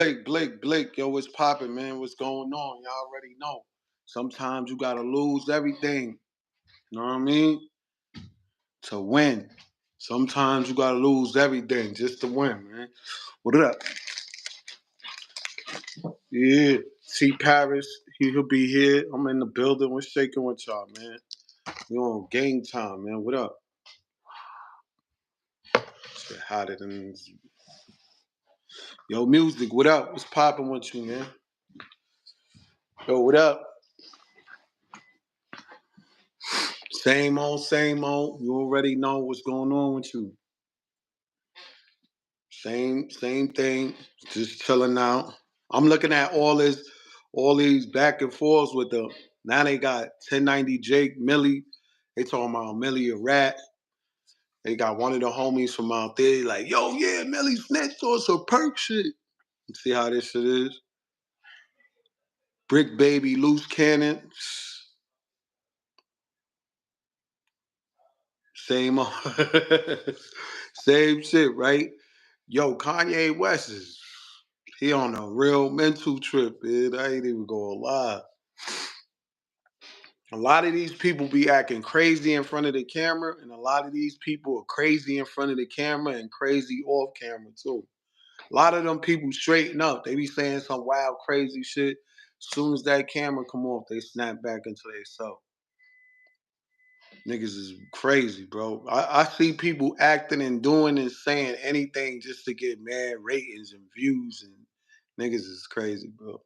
Blake, yo, what's popping, man? What's going on? Y'all already know. Sometimes you gotta lose everything. You know what I mean? To win. Sometimes you gotta lose everything just to win, man. What up? Yeah. See Paris, he'll be here. I'm in the building. What's shaking with y'all, man? We on game time, man. What up? Shit hotter than yo, music, what up? What's popping with you, man? Yo, what up? Same old, same old. You already know what's going on with you. Same thing. Just chilling out. I'm looking at all these back and forths with them. Now they got 1090 Jake, Millie. They talking about Millie a rat. They got one of the homies from out there like, yo, yeah, Millie snitched on some perk shit. You see how this shit is? Brick Baby, Loose Cannon. Same same shit, right? Yo, Kanye West he on a real mental trip, man. I ain't even gonna lie. A lot of these people be acting crazy in front of the camera, and a lot of these people are crazy in front of the camera and crazy off camera too. A lot of them people straighten up. They be saying some wild, crazy shit. As soon as that camera come off, they snap back into their self. Niggas is crazy, bro. I see people acting and doing and saying anything just to get mad ratings and views, and niggas is crazy, bro.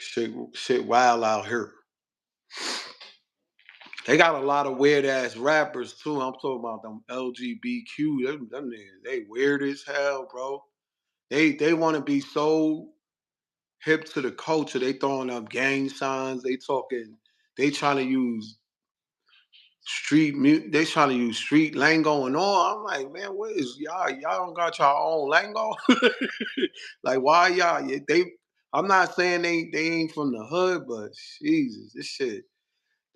Shit wild out here. They got a lot of weird ass rappers too. I'm talking about them LGBTQ. Them niggas, they weird as hell, bro. They want to be so hip to the culture. They throwing up gang signs. They talking. They trying to use they trying to use street lingo and all. I'm like, man, what is y'all? Y'all don't got your own lingo? Like, why y'all? They. I'm not saying they ain't from the hood, but Jesus, this shit.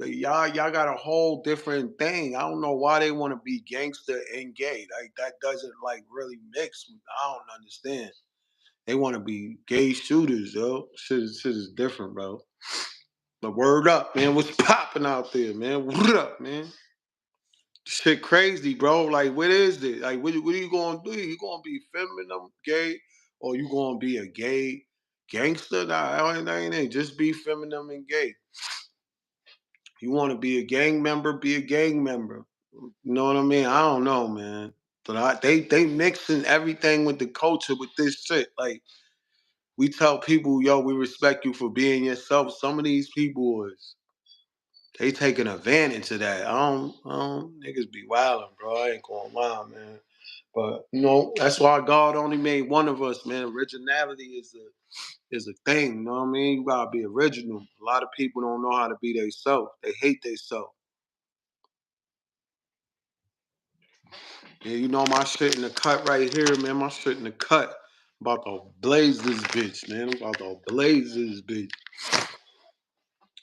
Y'all got a whole different thing. I don't know why they want to be gangster and gay. Like that doesn't like really mix. I don't understand. They want to be gay shooters, yo. Shit is different, bro. But word up, man. What's popping out there, man? What up, man? Shit crazy, bro. Like, what is it? Like, what are you gonna do? You gonna be feminine, gay, or you gonna be a gay gangster? Nah, that ain't it. Just be feminine and gay. You want to be a gang member? Be a gang member. You know what I mean? I don't know, man. But they mixing everything with the culture with this shit. Like we tell people, yo, we respect you for being yourself. Some of these people is they taking advantage of that. I don't niggas be wilding, bro. I ain't gonna lie, man. But you know, that's why God only made one of us, man. Originality is a thing, you know what I mean? You gotta be original. A lot of people don't know how to be themselves. They hate themselves. Yeah, you know my shit in the cut right here, man. My shit in the cut. About to blaze this bitch, man. I'm about to blaze this bitch.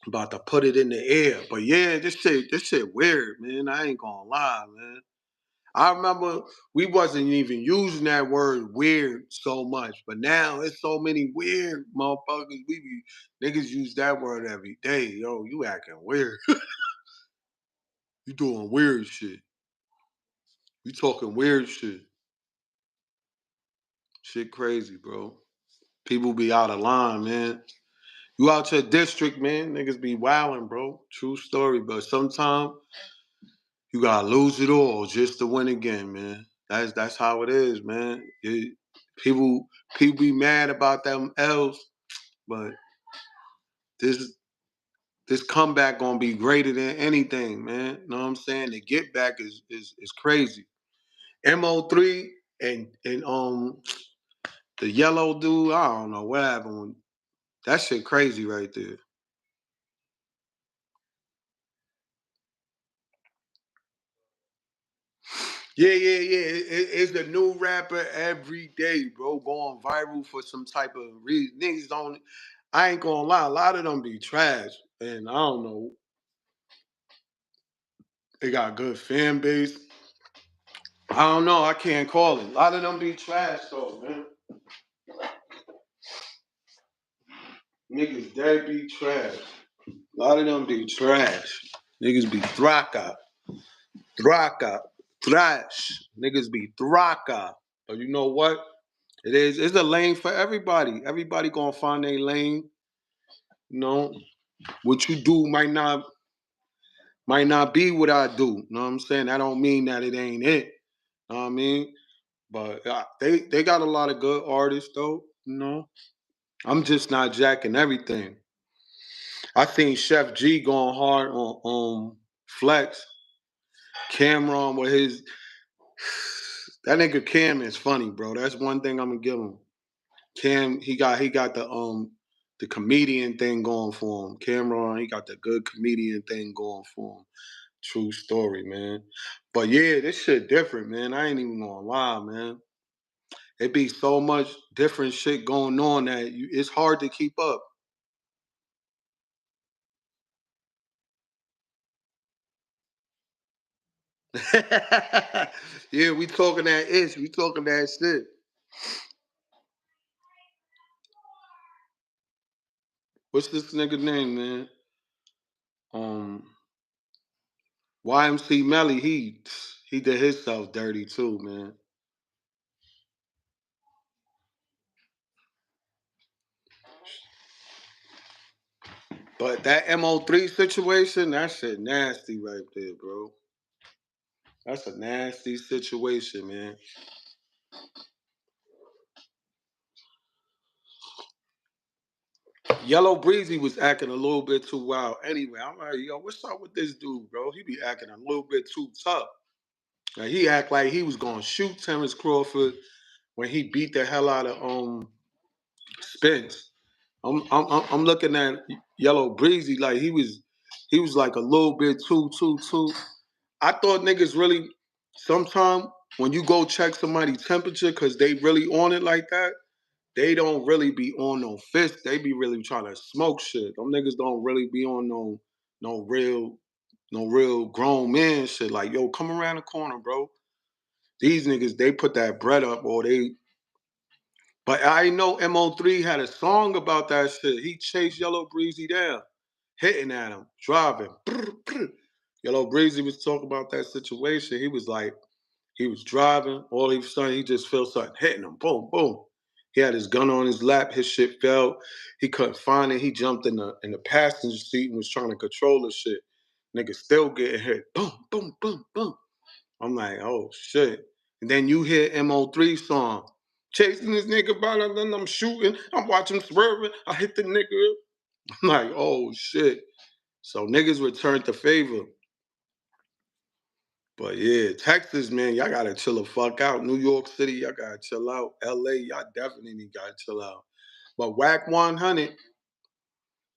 About to put it in the air. But yeah, this shit weird, man. I ain't gonna lie, man. I remember we wasn't even using that word weird so much, but now it's so many weird motherfuckers. Niggas use that word every day. Yo, you acting weird. You doing weird shit. You talking weird shit. Shit crazy, bro. People be out of line, man. You out your district, man. Niggas be wilding, bro. True story. But sometimes you gotta lose it all just to win again, man. That's how it is, man. People people be mad about them L's, but this this comeback gonna be greater than anything, man. You know what I'm saying? The get back is crazy. Mo3 and the yellow dude, I don't know what happened. That shit crazy right there. Yeah. It's the new rapper every day, bro. Going viral for some type of reason. Niggas don't. I ain't gonna lie. A lot of them be trash, and I don't know. They got good fan base. I don't know. I can't call it. A lot of them be trash though, man. Niggas dead be trash. A lot of them be trash. Niggas be thraka, trash. Niggas be thraka. But you know what? It's a lane for everybody. Everybody gonna find their lane. You know, what you do might not be what I do. You know what I'm saying? That don't mean that it ain't it. You know what I mean? But they got a lot of good artists though. You know, I'm just not jacking everything. I seen Chef G going hard on Flex. Cameron with his that nigga Cam is funny, bro. That's one thing I'm gonna give him. Cam, he got the comedian thing going for him. Cameron, he got the good comedian thing going for him. True story, man. But yeah, this shit different, man. I ain't even gonna lie, man. It be so much different shit going on that it's hard to keep up. Yeah, we talking that ish. We talking that shit. What's this nigga name, man? Um, YMC Melly. He did himself dirty too, man. But that MO3 situation, that shit nasty right there, bro. That's a nasty situation, man. Yellow Breezy was acting a little bit too wild. Anyway, I'm like, yo, what's up with this dude, bro? He be acting a little bit too tough. Like, he act like he was gonna shoot Terrence Crawford when he beat the hell out of Spence. I'm looking at Yellow Breezy like he was like a little bit too. I thought niggas really sometime when you go check somebody's temperature because they really on it like that, they don't really be on no fist. They be really trying to smoke shit. Them niggas don't really be on no real no real grown man shit. Like, yo, come around the corner, bro. These niggas, they put that bread up or they. But I know MO3 had a song about that shit. He chased Yellow Breezy down, hitting at him, driving. Yellow Breezy was talking about that situation. He was like, he was driving. All of a sudden, he just felt something hitting him. Boom, boom. He had his gun on his lap. His shit fell. He couldn't find it. He jumped in the passenger seat and was trying to control the shit. Nigga still getting hit. Boom, boom, boom, boom. I'm like, oh shit. And then you hear MO3 song. Chasing this nigga by and then I'm shooting. I'm watching swerving. I hit the nigga. I'm like, oh shit. So niggas returned the favor. But yeah, Texas, man, y'all gotta chill the fuck out. New York City, y'all gotta chill out. LA, y'all definitely gotta chill out. But Whack 100,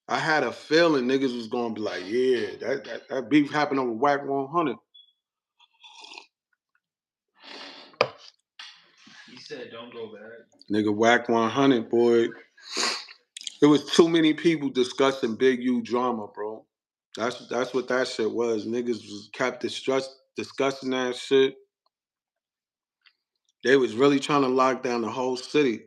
I had a feeling niggas was gonna be like, yeah, that beef happened over Whack 100. He said, "Don't go back." Nigga, Whack 100, boy. There was too many people discussing Big U drama, bro. That's what that shit was. Niggas was kept discussing that shit. They was really trying to lock down the whole city.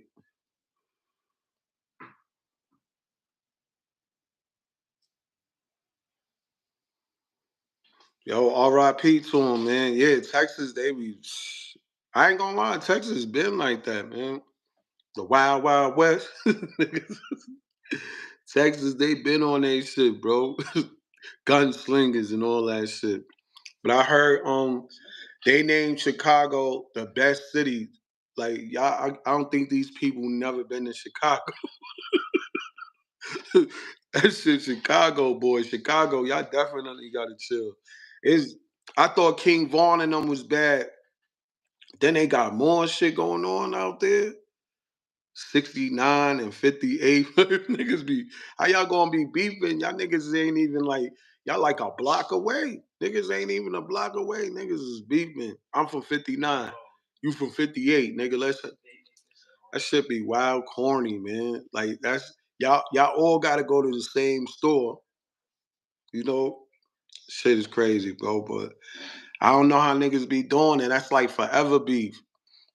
Yo, R.I.P. to him, man. Yeah, Texas, they be. I ain't gonna lie, Texas been like that, man. The Wild Wild West. Texas, they been on that shit, bro. Gunslingers and all that shit. But I heard they named Chicago the best city. Like y'all, I don't think these people never been to Chicago. That shit, Chicago, boy. Chicago, y'all definitely gotta chill. Is I thought King Vaughn and them was bad. Then they got more shit going on out there. 69 and 58. Niggas be how y'all gonna be beefing? Y'all niggas ain't even like y'all like a block away. Niggas ain't even a block away. Niggas is beefing. I'm from 59. You from 58, nigga. That should be wild corny, man. Like that's y'all all gotta go to the same store. You know, shit is crazy, bro. But I don't know how niggas be doing it. That's like forever beef.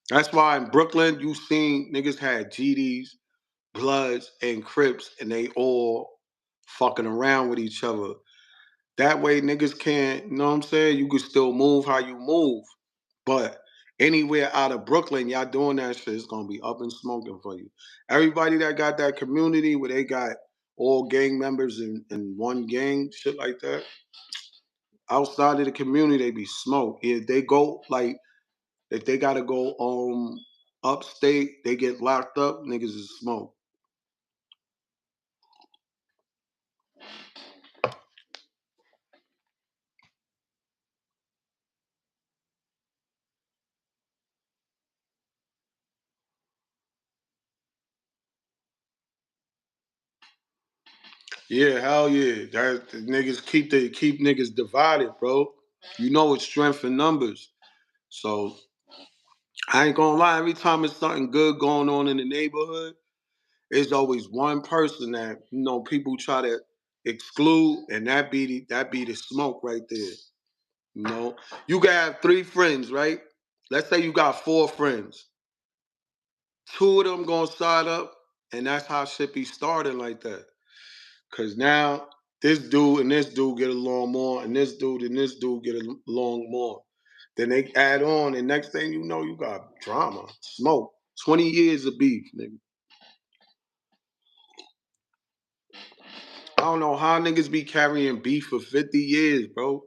That's why in Brooklyn you seen niggas had GDs, Bloods, and Crips, and they all fucking around with each other. That way niggas can't, you know what I'm saying? You can still move how you move. But anywhere out of Brooklyn, y'all doing that shit, it's gonna be up and smoking for you. Everybody that got that community where they got all gang members in one gang, shit like that, outside of the community, they be smoke. If they go like if they gotta go upstate, they get locked up, niggas is smoke. Yeah, hell yeah. That the niggas keep niggas divided, bro. You know it's strength in numbers. So I ain't gonna lie, every time it's something good going on in the neighborhood, there's always one person that people try to exclude, and that be the smoke right there. You know, you can have three friends, right? Let's say you got four friends. Two of them gonna side up, and that's how shit be starting like that. Cause now this dude and this dude get along more, and this dude and this dude get along more. Then they add on, and next thing you know, you got drama, smoke. 20 years of beef, nigga. I don't know how niggas be carrying beef for 50 years, bro.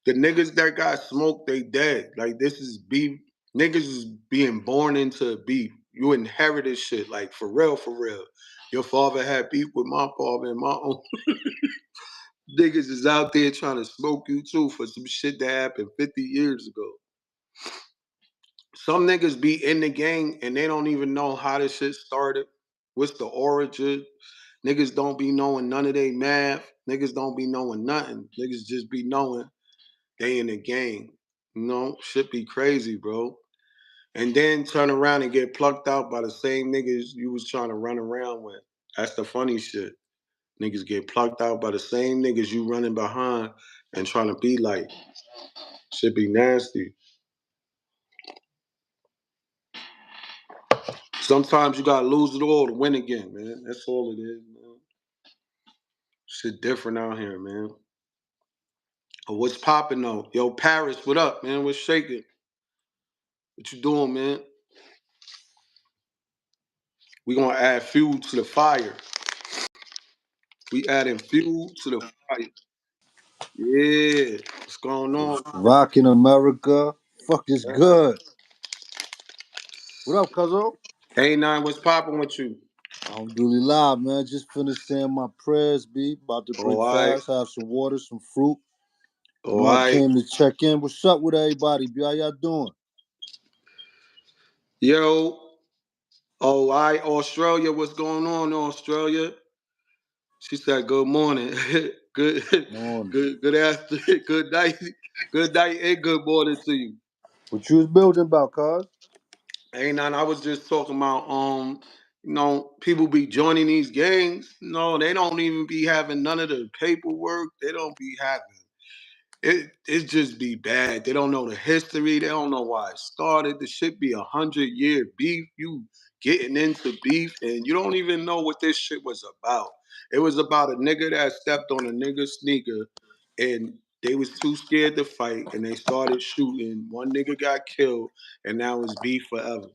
The niggas that got smoked, they dead. Like this is beef. Niggas is being born into beef. You inherited shit, like for real, for real. Your father had beef with my father and my own niggas is out there trying to smoke you too for some shit that happened 50 years ago. Some niggas be in the gang and they don't even know how this shit started. What's the origin? Niggas don't be knowing none of they math. Niggas don't be knowing nothing. Niggas just be knowing they in the gang. Shit be crazy, bro. And then turn around and get plucked out by the same niggas you was trying to run around with. That's the funny shit. Niggas get plucked out by the same niggas you running behind and trying to be like. Shit be nasty. Sometimes you gotta lose it all to win again, man. That's all it is, man. Shit different out here, man. What's popping though? Yo, Paris, what up, man? What's shaking? What you doing, man? We gonna add fuel to the fire. We adding fuel to the fire. Yeah. What's going on? Rockin' America. Fuck is good. What up, cuzzo? Hey, nine, what's popping with you? Alhamdulillah, man. Just finished saying my prayers, B. About to Oh, break I, fast, have some water, some fruit. You oh, know, I I. came to check in. What's up with everybody, B? How y'all doing? Yo, oh, I, Australia, what's going on, Australia? She said, "Good morning, good, Morning. good afternoon, good night, good night, and good morning to you." What you was building about, cuz? Ain't none. I was just talking about people be joining these gangs. No, they don't even be having none of the paperwork. They don't be having it just be bad. They don't know the history. They don't know why it started. The shit be 100-year beef. You getting into beef and you don't even know what this shit was about. It was about a nigga that stepped on a nigga sneaker and they was too scared to fight and they started shooting. One nigga got killed and now it's beef forever.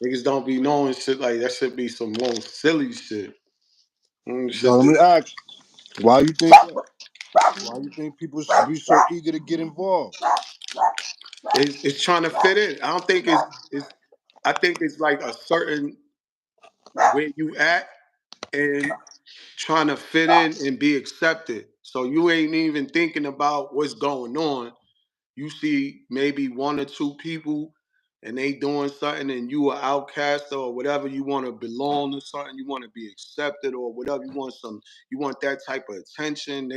Niggas don't be knowing shit like that. Should be some more silly shit. Yo, Shit let that me ask, why you think that? Why you think people be so eager to get involved? it's trying to fit in. I don't think it's I think it's like a certain where you at and trying to fit in and be accepted. So you ain't even thinking about what's going on. You see maybe one or two people and they doing something and you are outcast or whatever, you want to belong to something, you want to be accepted or whatever, you want that type of attention.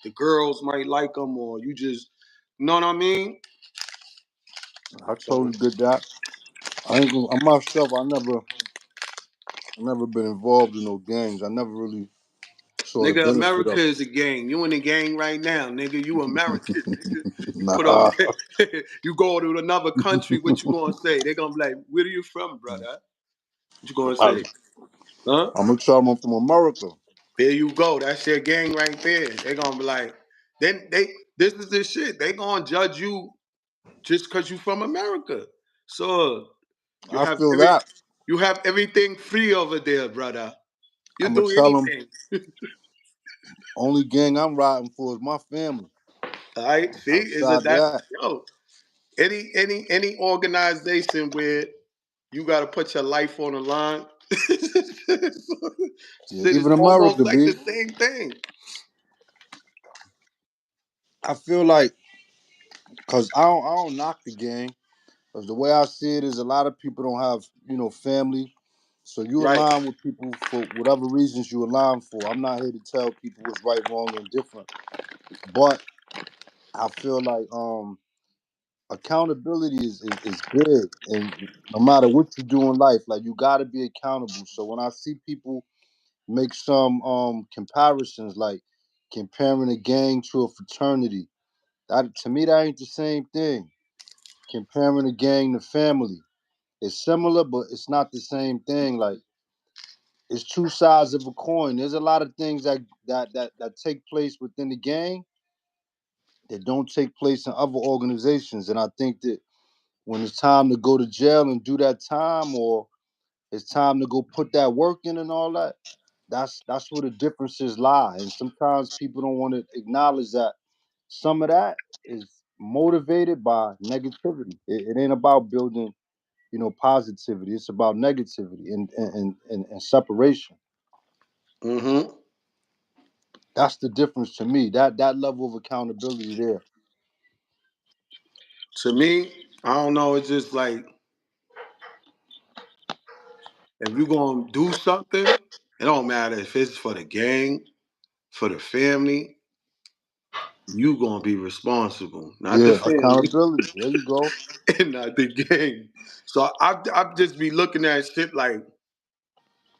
The girls might like them or you just, you know what I mean? I So totally get that. I ain't gonna, I myself, I never been involved in no gangs. I never really saw the Nigga, benefit America of is a gang. You in a gang right now, nigga. You American, nigga. it. You put on, Nah, you go to another country. What you gonna say? They gonna be like, "Where are you from, brother?" What you gonna I, say? Huh? I'm gonna tell them I'm from America. There you go. That's your gang right there. They gonna be like, then they. This is the shit. They gonna judge you just because you from America. So you I have feel that. you have everything free over there, brother. You I'm gonna do tell them anything. only gang I'm riding for is my family. All right. See, is it Outside that that, yo? Any organization where you got to put your life on the line, yeah, shit is even almost America, like the B. same thing. I feel like because I don't knock the gang. Because the way I see it is a lot of people don't have, family. So you Right. align with people for whatever reasons you align for. I'm not here to tell people what's right, wrong, and different. But I feel like accountability is big, and no matter what you do in life, like you got to be accountable. So when I see people make some comparisons, like comparing a gang to a fraternity, that to me that ain't the same thing. Comparing a gang to family, it's similar, but it's not the same thing. Like it's two sides of a coin. There's a lot of things that take place within the gang that don't take place in other organizations, and I think that when it's time to go to jail and do that time, or it's time to go put that work in and all that, that's where the differences lie. And sometimes people don't want to acknowledge that some of that is motivated by negativity. It ain't about building, positivity. It's about negativity and separation. Mm-hmm. That's the difference to me. That level of accountability there. To me, I don't know. It's just like if you gonna do something, it don't matter if it's for the gang, for the family. You gonna be responsible, not the Yeah, family, accountability. There you go. and not the gang. So I just be looking at shit like,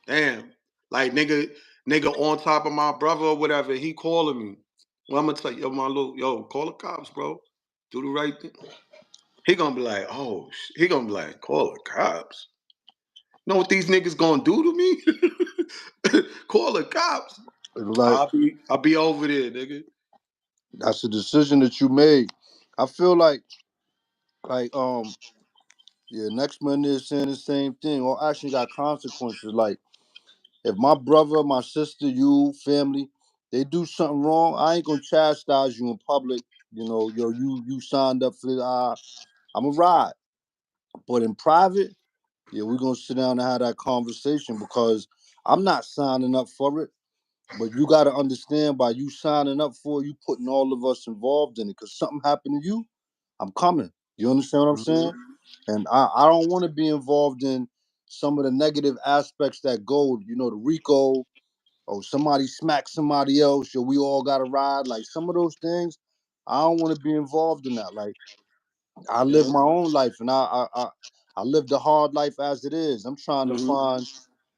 damn, like nigga on top of my brother or whatever. He calling me. Well, I'm gonna tell you, yo, my little, yo, call the cops, bro. Do the right thing. He gonna be like, oh, he gonna be like, call the cops. Know what these niggas gonna do to me? Call the cops. Like I'll be over there, nigga. that's a decision that you made. I feel like yeah, next man is saying the same thing. Or actually got consequences. Like if my brother, my sister, you, family, they do something wrong, I ain't gonna chastise you in public. Yo, you signed up for this. I'm a ride. But in private, yeah, we're gonna sit down and have that conversation because I'm not signing up for it. But you gotta understand by you signing up for it, you putting all of us involved in it. Cause something happened to you, I'm coming. You understand what I'm saying? Mhm. And I don't want to be involved in some of the negative aspects that go, the RICO, or somebody smack somebody else, or we all got to ride. Like some of those things, I don't want to be involved in that. Like I live Yeah. my own life, and I live the hard life as it is. I'm trying to Mhm. find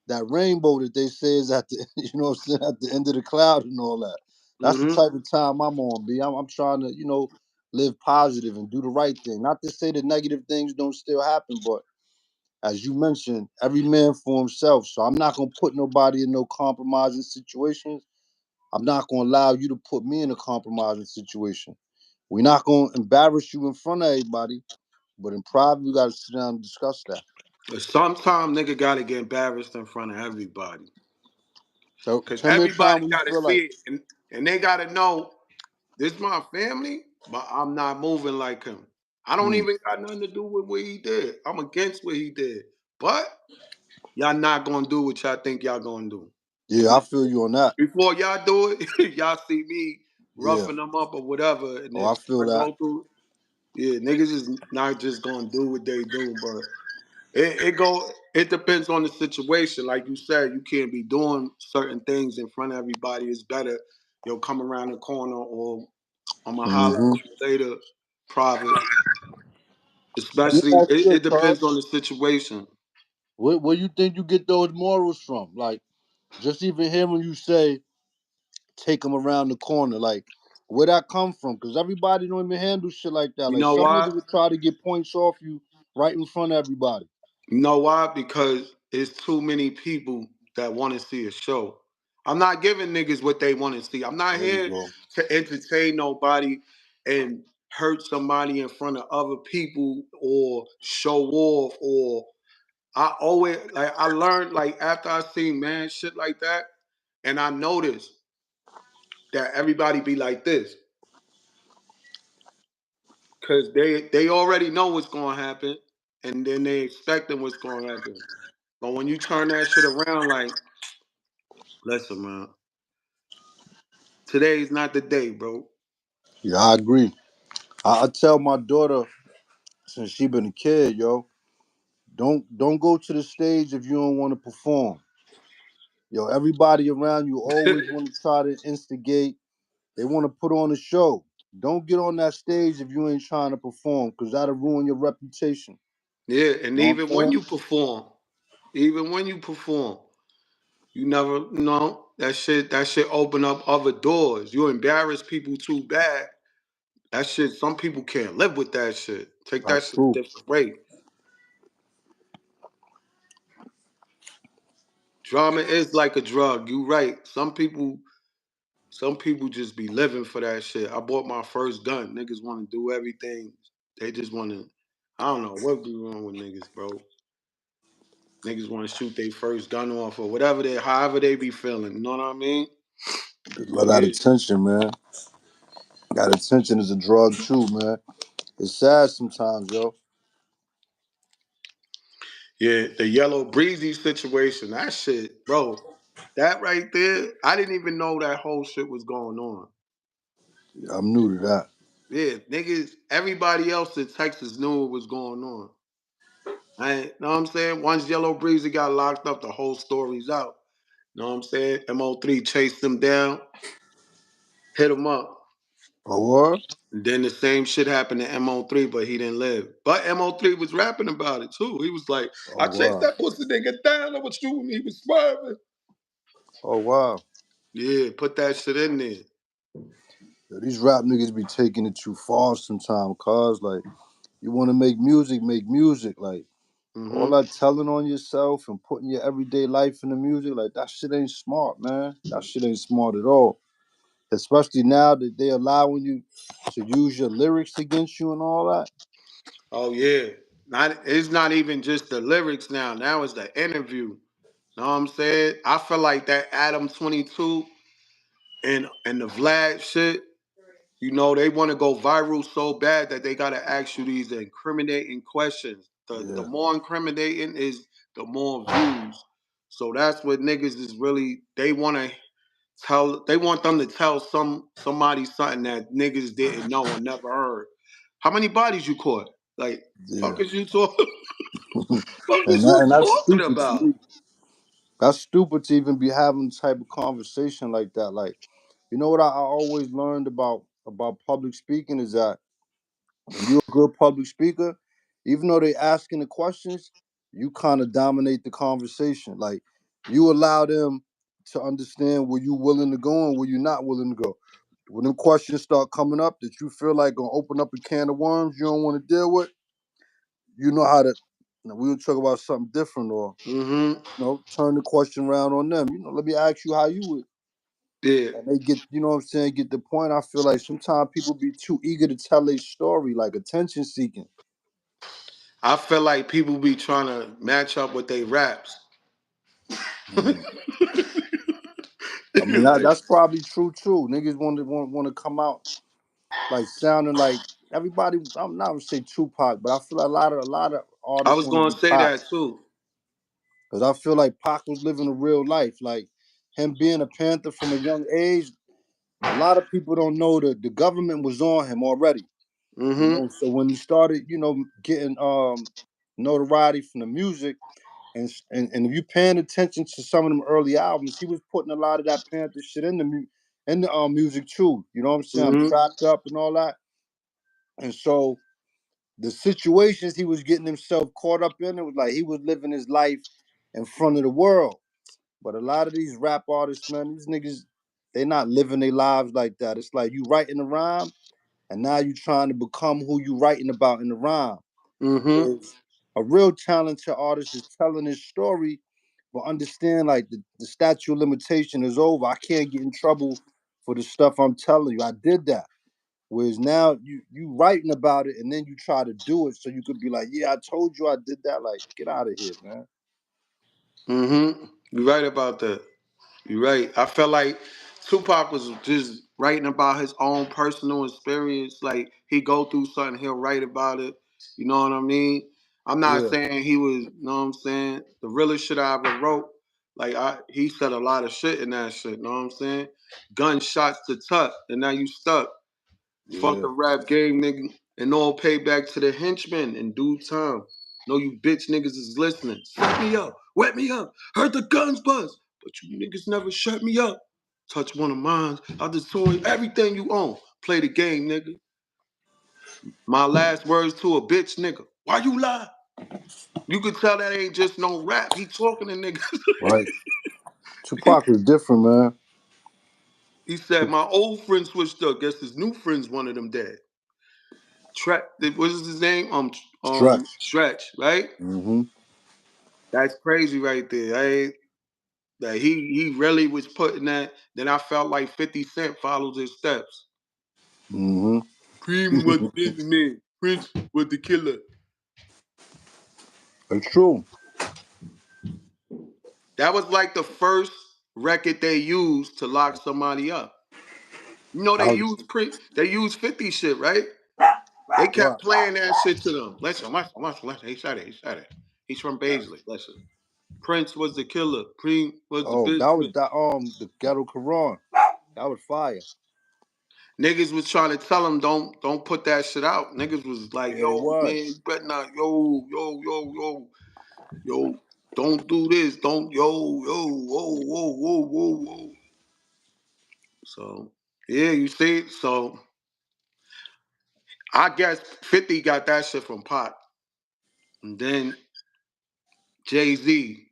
that rainbow that they say is at the what I'm saying, at the end of the cloud and all that. That's the Mhm. type of time I'm on, B. I'm trying to live positive and do the right thing. Not to say that negative things don't still happen, but as you mentioned, every man for himself. So I'm not gonna put nobody in no compromising situations. I'm not gonna allow you to put me in a compromising situation. We're not gonna embarrass you in front of everybody, but in private, we gotta sit down and discuss that. But sometimes nigga gotta get embarrassed in front of everybody. So Cause tell me a time everybody when you gotta feel like, see it. And they gotta know this my family, but I'm not moving like him. I don't mm, even got nothing to do with what he did. I'm against what he did. But y'all not gonna do what y'all think y'all gonna do. yeah, I feel you on that. Before y'all do it, y'all see me Yeah. roughing them up or whatever. And Oh, if I feel I that. go through, yeah, niggas is not just gonna do what they do, but it depends on the situation. Like you said, you can't be doing certain things in front of everybody. It's better you'll come around the corner or I'm gonna holler Hmm. at you later, private. Let me Especially ask you it this, depends Cuz. on the situation. Where you think you get those morals from? Like, just even hearing you say take them around the corner. Like, where that come from? Because everybody don't even handle shit like that. You Like, know some why? niggas will try to get points off you right in front of everybody. You know why? Because it's too many people that want to see a show. I'm not giving niggas what they want to see. I'm not There you here go. to entertain nobody and hurt somebody in front of other people or show off or I always like I learned like after I seen man shit like that and I noticed that everybody be like this because they already know what's gonna happen and then they expecting what's gonna happen. But when you turn that shit around, like, listen, man, today's not the day, bro. Yeah, I agree. I tell my daughter since she been a kid, yo, don't go to the stage if you don't want to perform. Yo, everybody around you always want to try to instigate. They want to put on a show. Don't get on that stage if you ain't trying to perform, because that'll ruin your reputation. Yeah, and You know what even I'm when saying? you perform, even when you perform, you never know that shit open up other doors. You embarrass people too bad. That shit, some people can't live with that shit. Take that That's shit a true. different way. Drama is like a drug. You right. Some people just be living for that shit. I bought my first gun. Niggas want to do everything. They just want to. I don't know what be wrong with niggas, bro. Niggas want to shoot their first gun off or whatever however they be feeling. You know what I mean? Love that Yeah, attention, man. That attention is a drug too, man. It's sad sometimes, yo. yeah. The yellow breezy situation. That shit, bro. That right there. I didn't even know that whole shit was going on. I'm new to that. Yeah, niggas. Everybody else in Texas knew what was going on. I know what I'm saying. Once Yellow Breezy got locked up, the whole story's out. Know what I'm saying? Mo3 chased him down, hit him up. Oh, what? And then the same shit happened to Mo3, but he didn't live. But Mo3 was rapping about it too. He was like, Oh, I chased wow. that pussy nigga down. I was shooting. He was swerving. Oh, wow. Yeah, put that shit in there. Yo, these rap niggas be taking it too far sometimes, cause like you want to make music. Like all Mm-hmm. that telling on yourself and putting your everyday life in the music, like that shit ain't smart, man. That shit ain't smart at all. Especially now that they allowing you to use your lyrics against you and all that. Oh yeah. It's not even just the lyrics now. Now it's the interview. Know what I'm saying? I feel like that Adam 22 and the Vlad shit. You know, they want to go viral so bad that they gotta ask you these incriminating questions. The Yeah, more incriminating is the more views. So that's what niggas is really they want them to tell somebody something that niggas didn't know or never heard. How many bodies you caught? Like, yeah. fuck is you talking fuck is And you that's talking stupid to about? me. That's stupid to even be having type of conversation like that. Like, you know what I always learned about public speaking is that when you're a good public speaker, even though they asking the questions, you kind of dominate the conversation. Like you allow them to understand where you willing to go and where you're not willing to go. When them questions start coming up that you feel like gonna open up a can of worms you don't want to deal with, you know how to. We will talk about something different, or Mm-hmm. turn the question around on them. Let me ask you how you would. Yeah. And they get, you know what I'm saying, get the point. I feel like sometimes people be too eager to tell a story, like attention seeking. I feel like people be trying to match up with their raps. Mm. I mean, Like, that's probably true too. Niggas want to come out like sounding like everybody. I'm not gonna say Tupac, but I feel like a lot of I artists was want to gonna be say Pac that too. because I feel like Pac was living a real life. Like him being a Panther from a young age. A lot of people don't know that the government was on him already. Mm-hmm. So when he started, getting notoriety from the music, and if you paying attention to some of them early albums, he was putting a lot of that Panther shit in the music too. You know what I'm saying? I'm Mm-hmm. trapped up and all that. And so the situations he was getting himself caught up in, it was like he was living his life in front of the world. But a lot of these rap artists, man, these niggas. They not living their lives like that. It's like you writing a rhyme, and now you trying to become who you writing about in the rhyme. Mm-hmm. Whereas a real talented artist is telling his story, but understand like the statute of limitation is over. I can't get in trouble for the stuff I'm telling you. I did that. Whereas now you writing about it and then you try to do it so you could be like, yeah, I told you I did that. Like, get out of here, man. Mm-hmm. You're right about that. You're right. I felt like Tupac was just writing about his own personal experience. Like he go through something, he'll write about it. You know what I mean? I'm not Yeah, saying he was, you know what I'm saying, the realest shit I ever wrote. Like he said a lot of shit in that shit, you know what I'm saying? Gunshots to tuck, and now you stuck. Fuck yeah. the rap game, nigga, and all payback to the henchmen in due time. Know you bitch niggas is listening. Set me up, wet me up, heard the guns buzz, but you niggas never shut me up. Touch one of mine, I'll destroy everything you own. Play the game, nigga. My last words to a bitch nigga. Why you lie? You could tell that ain't just no rap. He talking to niggas. Right. Tupac was different, man. He said, my old friend switched up. Guess his new friends wanted him dead. What is his name? Stretch. Stretch, right? Mm-hmm. That's crazy right there. That he really was putting that. Then I felt like 50 Cent followed his steps. Mm-hmm. Cream was the businessman. Prince was the killer. It's true. That was like the first record they used to lock somebody up. You know I they was, used 50 shit, right? They right. kept playing that shit to them. Listen. He said it. He's from Baisley. Listen. Prince was the killer. Cream was the Oh, that was businessman. that the ghetto Quran. That was fire. Niggas was trying to tell him don't put that shit out. Niggas was like, Yeah, they yo, man, was. you better not, yo, don't do this, don't, whoa. So yeah, you see, so I guess 50 got that shit from Pop, and then Jay Z.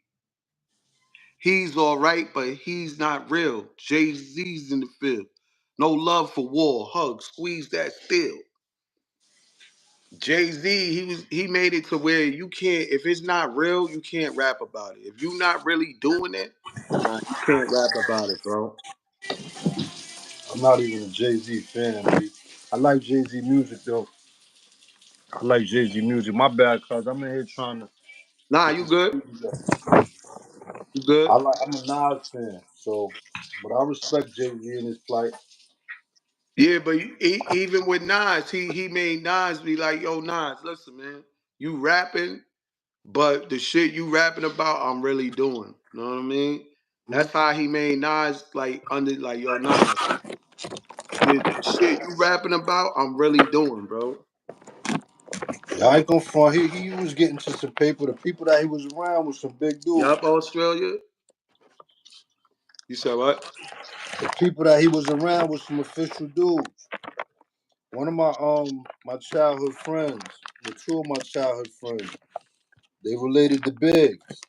He's all right, but he's not real. Jay Z's in the field. No love for war. Hug, squeeze that steel. Jay Z, he made it to where you can't, if it's not real, you can't rap about it. If you're not really doing it, nah, you can't rap about it, bro. I'm not even a Jay Z fan, B. I like Jay Z music though. I like Jay Z music. My bad, cuz I'm in here trying to Nah, get you this good. food together. You good. I'm a Nas fan, so but I respect Jay Z in his plight. Yeah, but even with Nas, he made Nas be like, yo, Nas, listen, man, you rapping, but the shit you rapping about, I'm really doing. You know what I mean? Hmm? That's how he made Nas like under like, yo, Nas, the shit you rapping about, I'm really doing, bro. Yeah, I ain't gonna front. He was getting to some paper. The people that he was around was some big dudes. Yup, Australia. You said what? The people that he was around was some official dudes. One of my childhood friends, the two of my childhood friends, they related to Biggs.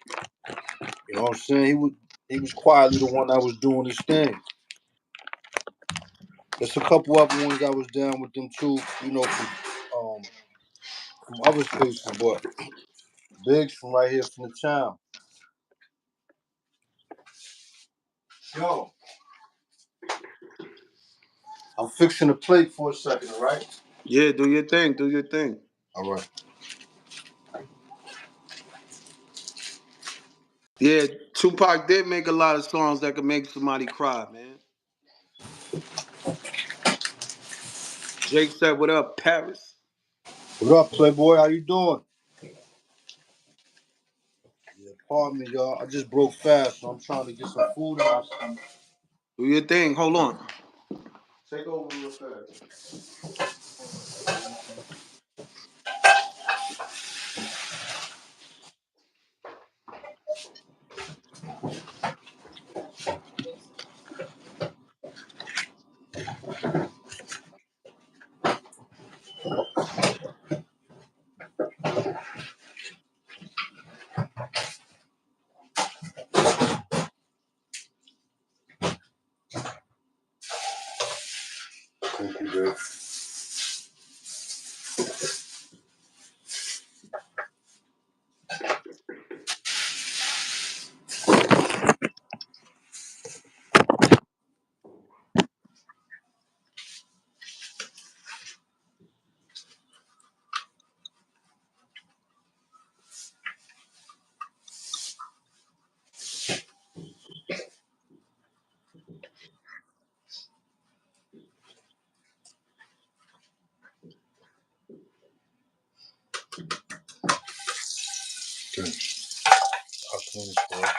You know what I'm saying? He was quietly the one that was doing his thing. There's a couple other ones that was down with them too, from other places, but Biggs from right here from the town. Yo, I'm fixing a plate for a second, all right? Yeah, do your thing. Do your thing. All right. Yeah, Tupac did make a lot of songs that could make somebody cry, man. Jake said, "What up, Paris?" What up, Playboy? How you doing? Yeah, pardon me, y'all. I just broke fast, so I'm trying to get some food in my stomach. Do your thing. Hold on. Take over real fast. Thank you, Jay. Okay. I'll clean this for her.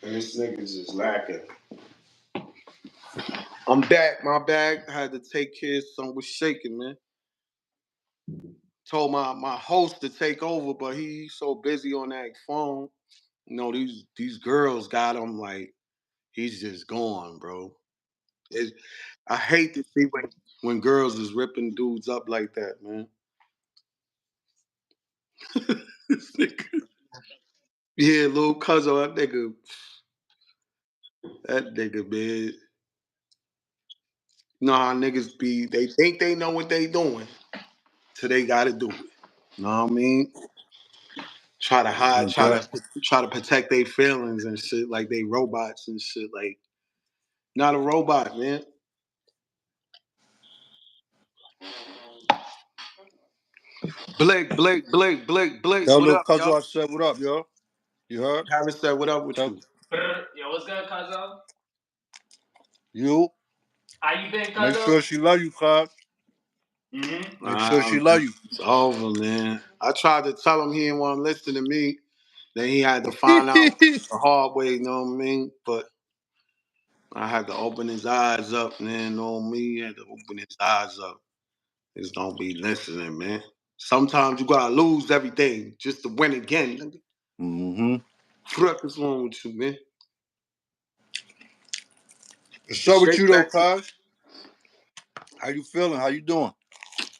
And this niggas is lacking. I'm back. My bag. I had to take care of something was shaking, man. Told my host to take over, but he's so busy on that phone. You know, these girls got him like he's just gone, bro. It, I hate to see when girls is ripping dudes up like that, man. This nigga. Yeah, little cousin, that nigga, man. You know how niggas be, they think they know what they doing, so they gotta do it. You know what I mean? Try to hide, Okay. try to protect their feelings and shit, like they robots and shit. Like, not a robot, man. Blake. Tell What little up, cousin yo? I said what up, yo. You heard? Harris said, what up with Tell you? Yo, what's good, Cuzzo? you. How you been, Make Cuzzo? sure she love you, cuz. Mm-hmm. Make sure she love you. It's over, man. I tried to tell him he didn't want to listen to me. Then he had to find out the hard way, you know what I mean? But I had to open his eyes up, man. You know me, he had to open his eyes up. Just don't be listening, man. Sometimes you gotta lose everything just to win again. Nigga. Mm-hmm. Fuck is wrong with you, man? What's The up with shake you though, back, cuz? How you feeling? How you doing?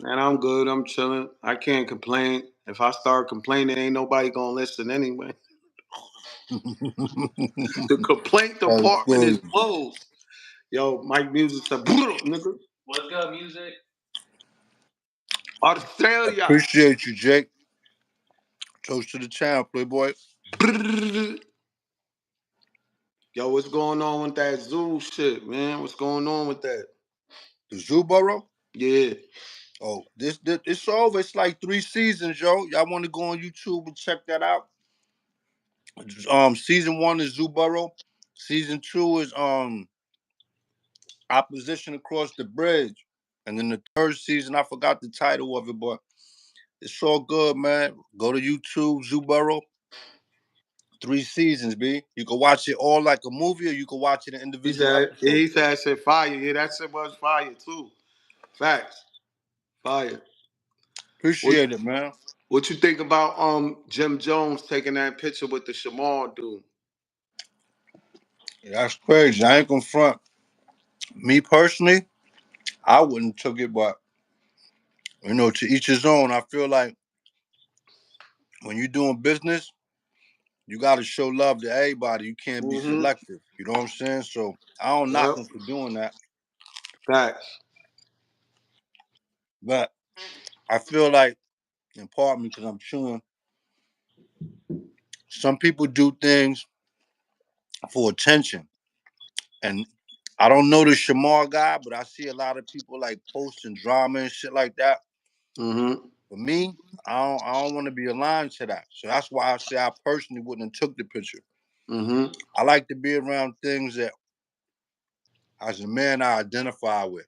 man. I'm good. I'm chilling. I can't complain. If I start complaining, ain't nobody gonna listen anyway. The complaint That's department is crazy. closed. Yo, Mike Music said, nigga, What's good, music? Australia. Appreciate you, Jake. Toast to the channel, Playboy. Yo, what's going on with that zoo shit, man? What's going on with that? The Zoo Burrow. Yeah. Oh, this it's over. It's like 3 seasons, yo. Y'all want to go on YouTube and check that out? Season 1 is Zoo Burrow. Season 2 is Opposition Across the Bridge. And then the third season, I forgot the title of it, but it's all good, man. Go to YouTube, Zoo Burrow. 3 seasons, B. You can watch it all like a movie, or you can watch it in individual He episodes. said that shit fire. Yeah, that shit was fire too. Facts. Fire. What Appreciate it, man. what you think about Jim Jones taking that picture with the Shamar dude? Yeah, that's crazy. I ain't gonna front. Me personally, I wouldn't took it, but to each his own. I feel like when you're doing business, you got to show love to everybody. You can't be Mm-hmm. selective. You know what I'm saying? So I don't knock Yep. him for doing that, Facts. but I feel like, and pardon me because I'm chewing. Some people do things for attention, and I don't know the Shamar guy, but I see a lot of people like posting drama and shit like that. Mm-hmm. For me, I don't want to be aligned to that. So that's why I say I personally wouldn't have took the picture. Mm-hmm. I like to be around things that as a man I identify with.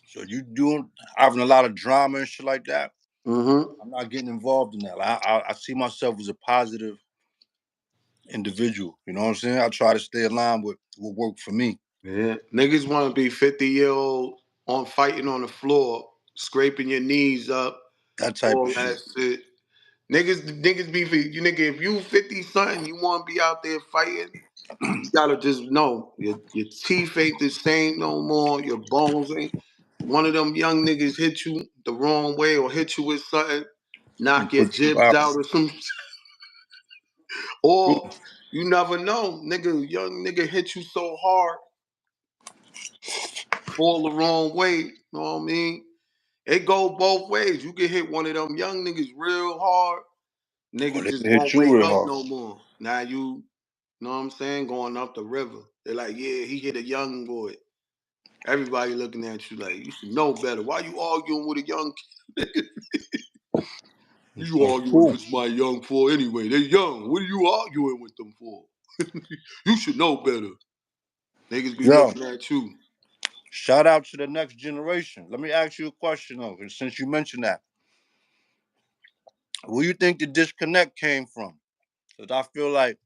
So you doing having a lot of drama and shit like that. Mm-hmm. I'm not getting involved in that. I see myself as a positive individual. You know what I'm saying? I try to stay aligned with what worked for me. Yeah. Niggas want to be 50-year-old on fighting on the floor, scraping your knees up, That type of all that shit. shit. Niggas be you nigga. If you 50 something, you want to be out there fighting. You gotta just know your teeth ain't the same no more. Your bones ain't. One of them young niggas hit you the wrong way or hit you with something, And knock your put you jibs out. out or some, or you never know, nigga. Young nigga hit you so hard, fall the wrong way. You know what I mean? It go both ways. You can hit one of them young niggas real hard. Or Niggas they just can hit won't you wake real up hard. no more. Now you know what I'm saying? Going up the river. They're like, yeah, he hit a young boy. Everybody looking at you like, you should know better. Why you arguing with a young kid? You That's arguing cool. with my young fool anyway. They young. What are you arguing with them for? You should know better. Niggas be Yo, looking at you. shout out to the next generation. Let me ask you a question though, since you mentioned that. Where you think the disconnect came from? Because I feel like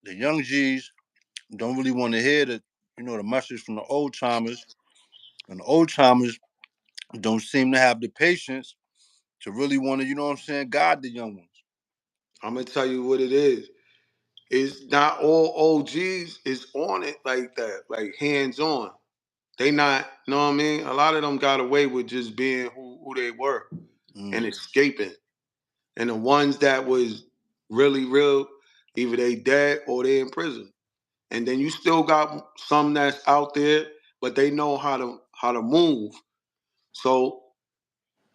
the young G's don't really want to hear the message from the old timers, and the old timers don't seem to have the patience to really want to, guide the young ones. I'm gonna tell you what it is. It's not all OGs is on it like that, like hands on. They not, you know what I mean? A lot of them got away with just being who they were and Mm, escaping. And the ones that was really real, either they dead or they in prison. And then you still got some that's out there, but they know how to move. So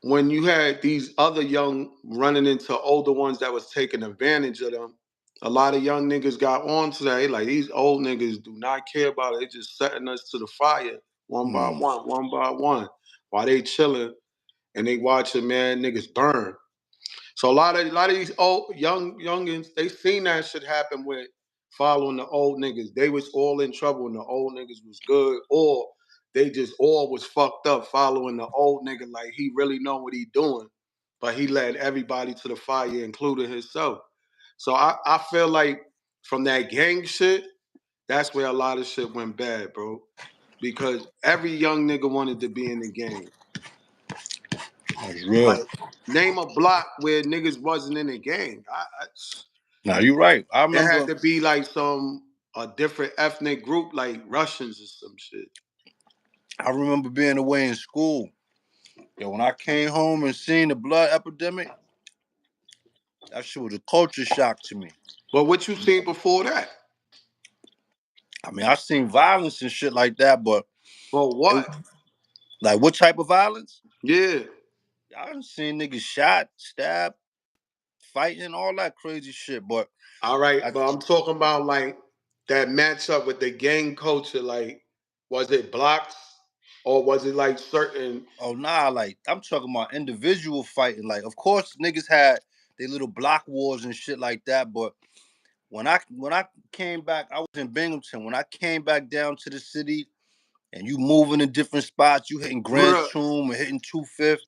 when you had these other young running into older ones that was taking advantage of them, a lot of young niggas got on to that. They like these old niggas do not care about it. They just setting us to the fire mm. one by one, while they chilling and they watching man niggas burn. So a lot of these old youngins, they seen that shit happen with following the old niggas. They was all in trouble and the old niggas was good, or they just all was fucked up following the old nigga like he really know what he doing, but he led everybody to the fire, including himself. So I feel like from that gang shit, that's where a lot of shit went bad, bro. Because every young nigga wanted to be in the gang. That's real. Like, name a block where niggas wasn't in the gang. Now you're right. I It had remember. to be like a different ethnic group, like Russians or some shit. I remember being away in school. Yo, when I came home and seen the blood epidemic, that shit was a culture shock to me. But what you seen before that? I mean, I seen violence and shit like that, but For it, what? like what type of violence? Yeah. I done seen niggas shot, stabbed, fighting, all that crazy shit. But All right, I, but I'm talking about like that matchup with the gang culture. Like, was it blocks or was it like certain? oh nah, like I'm talking about individual fighting. Like, of course, niggas had their little block wars and shit like that. But when I came back, I was in Binghamton. When I came back down to the city, and you moving in different spots, you hitting Grant's Bruh. Tomb and hitting 25th.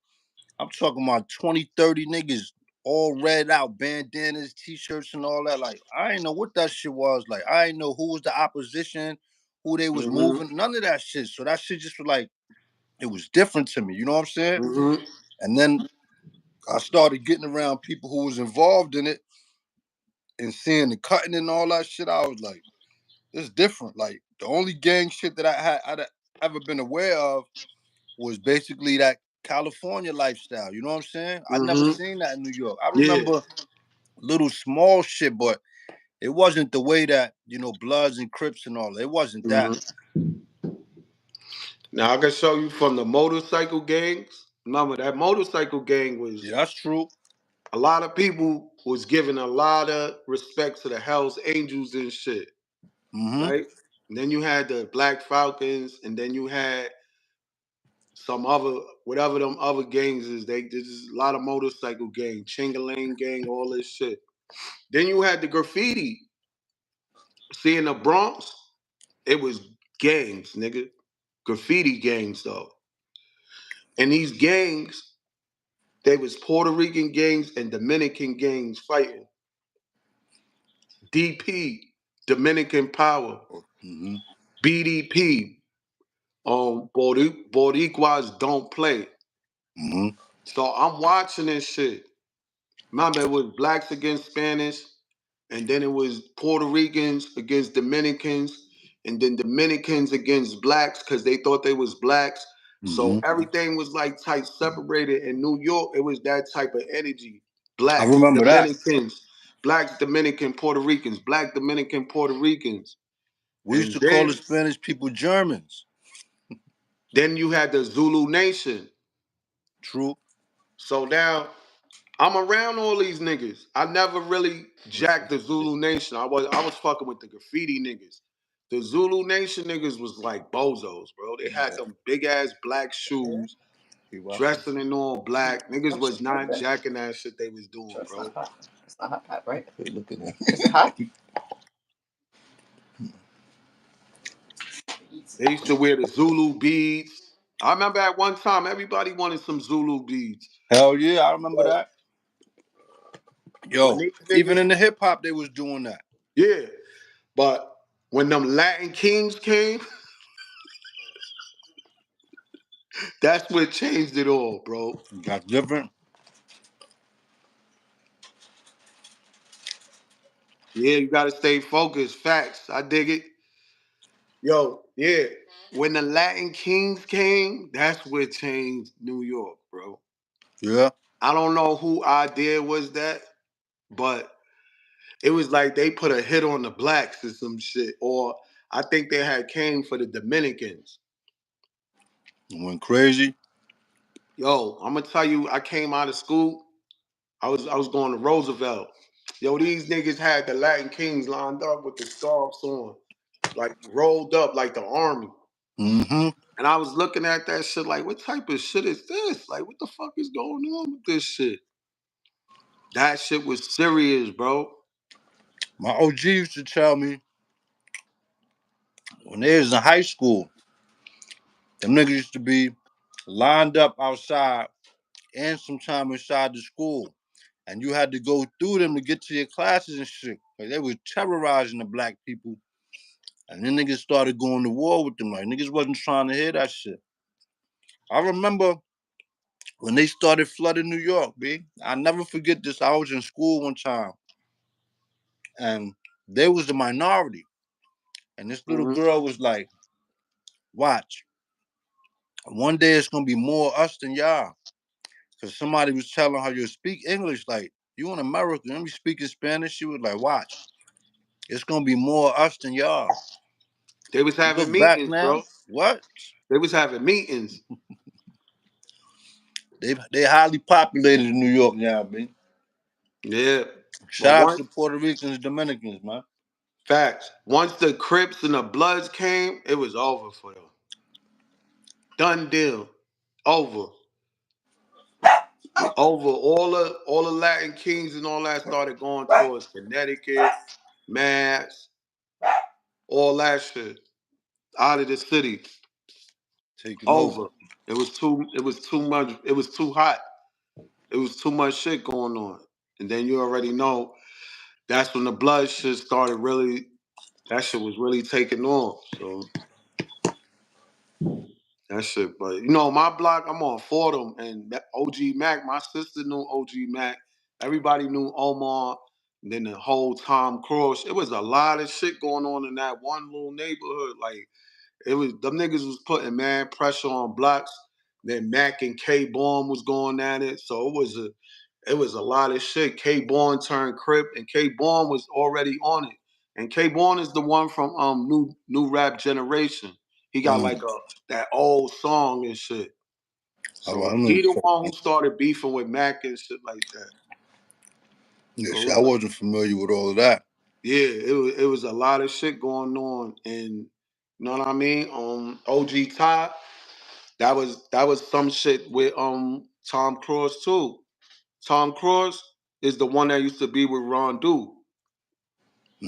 I'm talking about 20, 30 niggas all red out, bandanas, t-shirts, and all that. Like, I didn't know what that shit was. Like, I didn't know who was the opposition, who they was Mm-hmm. moving, none of that shit. So that shit just was like, it was different to me. You know what I'm saying? Mm-hmm. And then I started getting around people who was involved in it and seeing the cutting and all that shit. I was like, it's different. Like, the only gang shit that I'd ever been aware of was basically that California lifestyle. You know what I'm saying? I never Mm-hmm. seen that in New York. I Yeah. remember little small shit, but it wasn't the way that, Bloods and Crips and all. It wasn't that. Mm-hmm. Now I can show you from the motorcycle gangs. Remember that motorcycle gang was Yeah, that's true. a lot of people was giving a lot of respect to the Hell's Angels and shit, Mm-hmm. right? And then you had the Black Falcons, and then you had some other whatever them other gangs is. There's just a lot of motorcycle gang, Chingaling gang, all this shit. Then you had the graffiti. See in the Bronx, It was gangs, nigga. Graffiti gangs though. And these gangs, they was Puerto Rican gangs and Dominican gangs fighting. DP, Dominican Power, Mm-hmm. BDP, Boricuas don't play. Mm-hmm. So I'm watching this shit. Remember, it was blacks against Spanish, and then it was Puerto Ricans against Dominicans, and then Dominicans against blacks because they thought they was blacks. So Mm-hmm. everything was like tight separated. In New York, it was that type of energy. I Blacks, remember that. Dominicans, blacks, Dominican, Puerto Ricans, black Dominican, Puerto Ricans. We used And to call the then Spanish people Germans. then you had the Zulu Nation. True. So now I'm around all these niggas. I never really jacked the Zulu Nation. I was fucking with the graffiti niggas. The Zulu Nation niggas was like bozos, bro. They had them big ass black shoes, You watching? dressing in all black. Niggas was not jacking that shit they was doing, It's not bro. hot. It's not hot, right? Hey, look at that. Is it hot? They used to wear the Zulu beads. I remember at one time everybody wanted some Zulu beads. Hell yeah, I remember But that. when Yo, these even niggas, in the hip hop, they was doing that. yeah, but when them Latin Kings came, that's what changed it all, bro. Got different. Yeah, you gotta stay focused. Facts. I dig it. Yo, yeah. When the Latin Kings came, that's what changed New York, bro. Yeah. I don't know who idea was that, but it was like they put a hit on the blacks or some shit. Or I think they had came for the Dominicans. Went crazy. Yo, I'm gonna tell you, I came out of school. I was going to Roosevelt. Yo, these niggas had the Latin Kings lined up with the scarves on, like rolled up like the army. Mm-hmm. And I was looking at that shit like, what type of shit is this? Like, what the fuck is going on with this shit? That shit was serious, bro. My OG used to tell me when they was in high school, them niggas used to be lined up outside and sometime inside the school. And you had to go through them to get to your classes and shit. Like they was terrorizing the black people. And then niggas started going to war with them. Like niggas wasn't trying to hear that shit. I remember when they started flooding New York, B. I never forget this. I was in school one time and there was the minority. And this little Hmm. girl was like, watch, one day it's gonna be more us than y'all. Cause somebody was telling her you speak English, like you in America, and we speaking Spanish. She was like, watch, it's gonna be more us than y'all. They was You having look back meetings, now, bro. what? They was having meetings. They highly populated in New York now, man. Yeah. But Shout out to once the Puerto Ricans, Dominicans, man. facts, once the Crips and the Bloods came, it was over for them. Done deal. Over. Over. All the Latin Kings and all that started going towards Connecticut, Mass, all that shit. Out of the city. Taking over. Over. It was too much, it was too hot. It was too much shit going on. And then you already know that's when the blood shit started really, that shit was really taking off. So that shit, but my block, I'm on Fordham and that OG Mac, my sister knew OG Mac. Everybody knew Omar. And then the whole Tom Cross. It was a lot of shit going on in that one little neighborhood. Like it was them niggas was putting mad pressure on blocks. Then Mac and K Born was going at it. So it was a lot of shit. K Born turned Crip, and K Born was already on it. And K Born is the one from New Rap Generation. He got like Mm. a that old song and shit. I don't So know he what the you're talking one who about. started beefing with Mac and shit like that. Yeah, So see, it I was wasn't familiar with all of that. yeah, it was a lot of shit going on, and you know what I mean. OG Top, that was some shit with Tom Cross too. Tom Cross is the one that used to be with Ron Du.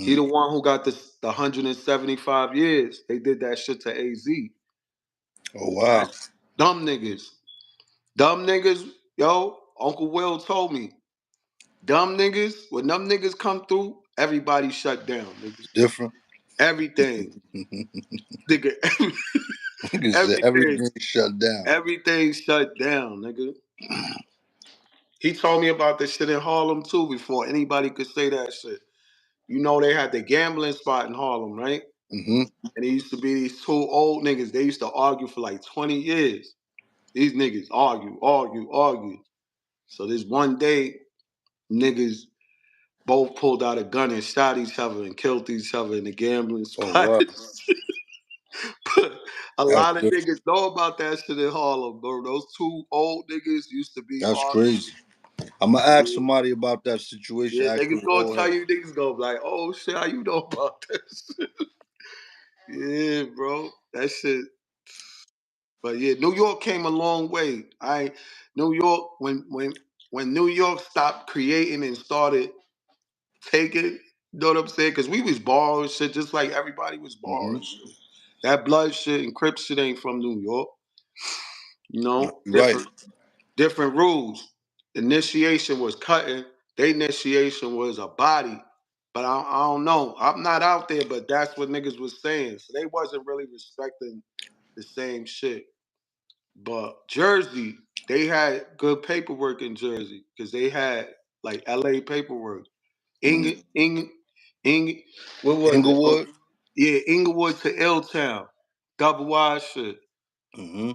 He Mm. the one who got the 175 years. They did that shit to AZ. Oh wow. That's dumb niggas. Dumb niggas, yo, Uncle Will told me. Dumb niggas, when them niggas come through, everybody shut down, nigga. Different. Everything. Nigga, Niggas said everything. everything shut down. Everything shut down, nigga. He told me about this shit in Harlem too before anybody could say that shit. You know they had the gambling spot in Harlem, right? Mm-hmm. And it used to be these two old niggas. They used to argue for like 20 years. These niggas argue. So this one day, niggas both pulled out a gun and shot each other and killed each other in the gambling Oh spot. wow. But a That's lot of different. niggas know about that shit in Harlem, bro. Those two old niggas used to be That's Harlem. crazy. I'm gonna ask Yeah, somebody about that situation. yeah, Ask niggas them gonna old tell head. you, niggas gonna be like, oh shit, how you know about this? Yeah, bro. That shit. But yeah, New York came a long way. New York when New York stopped creating and started taking, you know what I'm saying? Because we was borrowing shit just like everybody was Mm-hmm. borrowing shit. That blood shit and Crip shit ain't from New York. You No, know, you're right. different rules. Initiation was cutting. Their initiation was a body. But I don't know. I'm not out there, but that's what niggas was saying. So they wasn't really respecting the same shit. But Jersey, they had good paperwork in Jersey because they had like LA paperwork. Mm. Ing, what was it? Inglewood. Yeah, Inglewood to Illtown, double wide shit. Mm-hmm.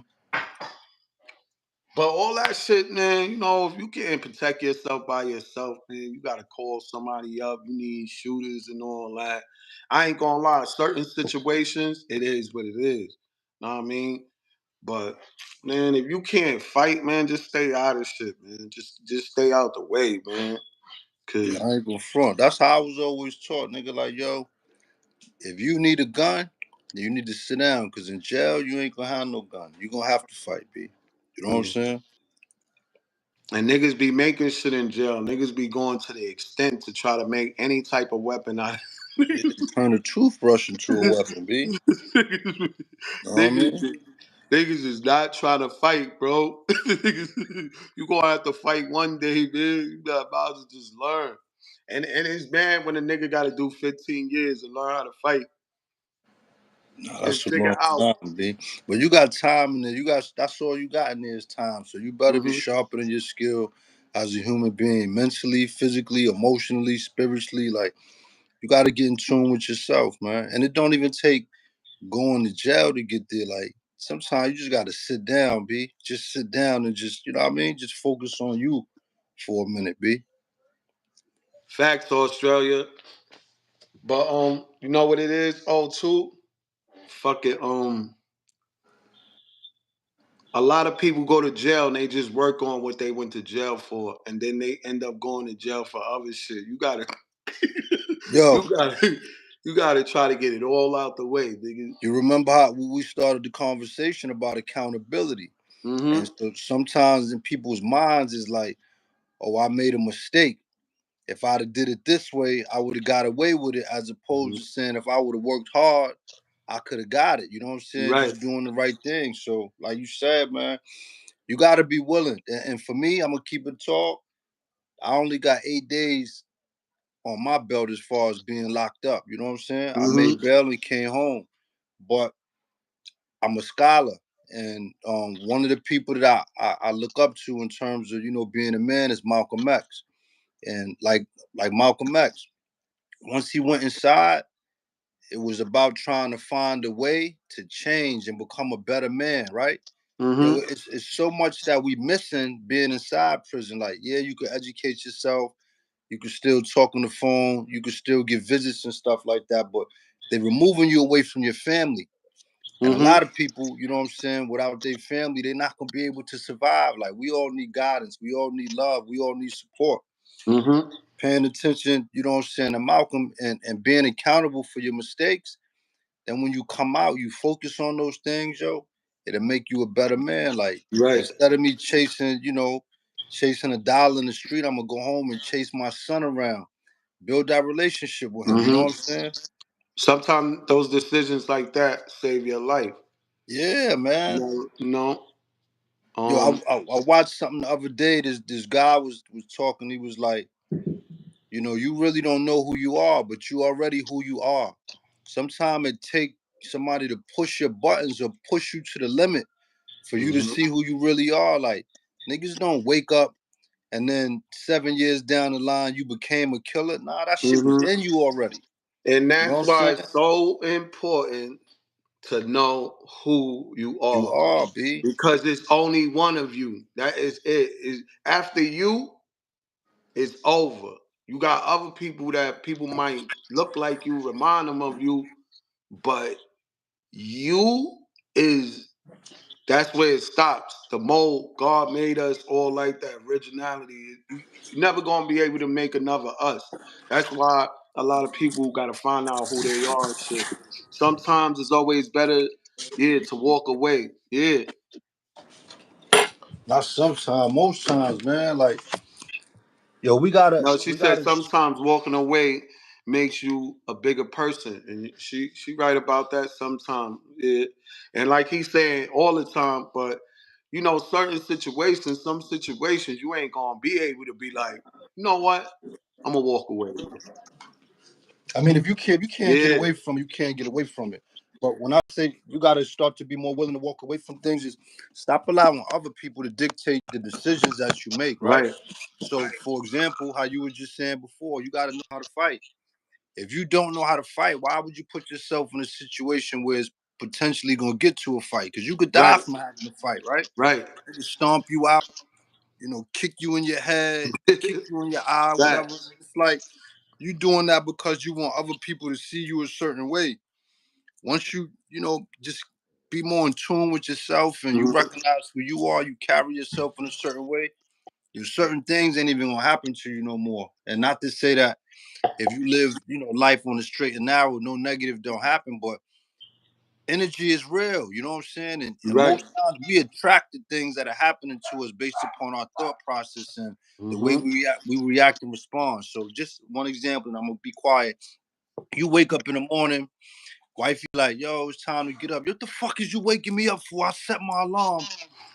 But all that shit, man, you know, if you can't protect yourself by yourself, man, you gotta call somebody up. You need shooters and all that. I ain't gonna lie, certain situations, it is what it is. Know what I mean? But man, if you can't fight, man, just stay out of shit, man. Just stay out the way, man. Yeah, Cause I ain't gonna front. That's how I was always taught, nigga. Like, yo, if you need a gun, you need to sit down. Cause in jail, you ain't gonna have no gun. You gonna have to fight, B. You know what I'm yeah. saying? And niggas be making shit in jail. Niggas be going to the extent to try to make any type of weapon out of Yeah, turn a toothbrush into a weapon, B. niggas, You know what I niggas, mean? niggas is not trying to fight, bro. You gonna have to fight one day, man. You got about to just learn. And it's bad when a nigga gotta do 15 years to learn how to fight Nah, and that's a figure long out. time, B. But you got time in there. You got that's all you got in there is time. So you better be Hmm. sharpening your skill as a human being, mentally, physically, emotionally, spiritually. Like you got to get in tune with yourself, man. And it don't even take going to jail to get there. Like sometimes you just got to sit down, B. Just sit down and just you know what I mean. Just focus on you for a minute, B. Facts, Australia. But you know what it is? Oh, too. Fuck it. A lot of people go to jail and they just work on what they went to jail for, and then they end up going to jail for other shit. You gotta, you Yo, gotta, you gotta try to get it all out the way, nigga. you remember how we started the conversation about accountability? And Mm-hmm. so sometimes in people's minds is like, oh, I made a mistake. If I'd have did it this way, I would have got away with it, as opposed Mm-hmm. to saying if I would have worked hard, I could have got it. You know what I'm saying? Right. Just doing the right thing. So, like you said, man, you got to be willing. And for me, I'm gonna keep it tall. I only got 8 days on my belt as far as being locked up. You know what I'm saying? I made Mm-hmm. bail and came home, but I'm a scholar. And one of the people that I look up to in terms of being a man is Malcolm X. And like Malcolm X, once he went inside, it was about trying to find a way to change and become a better man, right? Yo, Mm-hmm. it's so much that we missing being inside prison. Like, yeah, you could educate yourself, you could still talk on the phone, you could still get visits and stuff like that, but they're removing you away from your family. And a Mm-hmm. lot of people, you know what I'm saying, without their family, they're not gonna be able to survive. Like we all need guidance, we all need love, we all need support. Mm-hmm. Paying attention, you know what I'm saying, to Malcolm and being accountable for your mistakes. Then when you come out, you focus on those things, yo, it'll make you a better man. Like Right. instead of me chasing, chasing a dollar in the street, I'm gonna go home and chase my son around. build that relationship with him. You know Hmm. what I'm saying? Sometimes those decisions like that save your life. Yeah, man. You know. Yo, Um. I watched something the other day. This guy was talking. He was like, you really don't know who you are, but you already who you are. Sometimes it take somebody to push your buttons or push you to the limit for you to Hmm. see who you really are. Like niggas don't wake up and then 7 years down the line you became a killer. Nah, that shit was Hmm. in you already. And You know what that's I'm why saying? it's so important to know who you You are, are, B. because it's only one of you. That is it. Is after you, it's over. You got other people that people might look like you, remind them of you, but you is that's where it stops. The mold God made us all like that. Originality. You're never gonna be able to make another us. That's why a lot of people got to find out who they are and shit. Sometimes it's always better, yeah, to walk away. Yeah. Not sometimes, most times, man. Like, yo, we gotta No, she we said gotta sometimes walking away makes you a bigger person, and she right about that sometimes. Yeah, and like he's saying all the time, but certain situations, some situations, you ain't gonna be able to be like, you know what, I'm gonna walk away. I mean, if you can't get Yeah, away from, you can't get away from it. But when I say you got to start to be more willing to walk away from things, is stop allowing other people to dictate the decisions that you make, right? right, So, for example, how you were just saying before, you got to know how to fight. If you don't know how to fight, why would you put yourself in a situation where it's potentially going to get to a fight? Because you could die right, from having a fight, right? right. They could stomp you out, kick you in your head, kick you in your eye, whatever. Facts. It's like you doing that because you want other people to see you a certain way. Once you just be more in tune with yourself and you Mhm. recognize who you are, you carry yourself in a certain way, certain things ain't even gonna happen to you no more. And not to say that if you live, life on the straight and narrow, no negative don't happen, but energy is real, you know what I'm saying? And Right. most times we attract the things that are happening to us based upon our thought process and the way Hmm. we react and respond. So just one example, and I'm gonna be quiet. You wake up in the morning. Wifey like, yo, it's time to get up. What the fuck is you waking me up for? I set my alarm.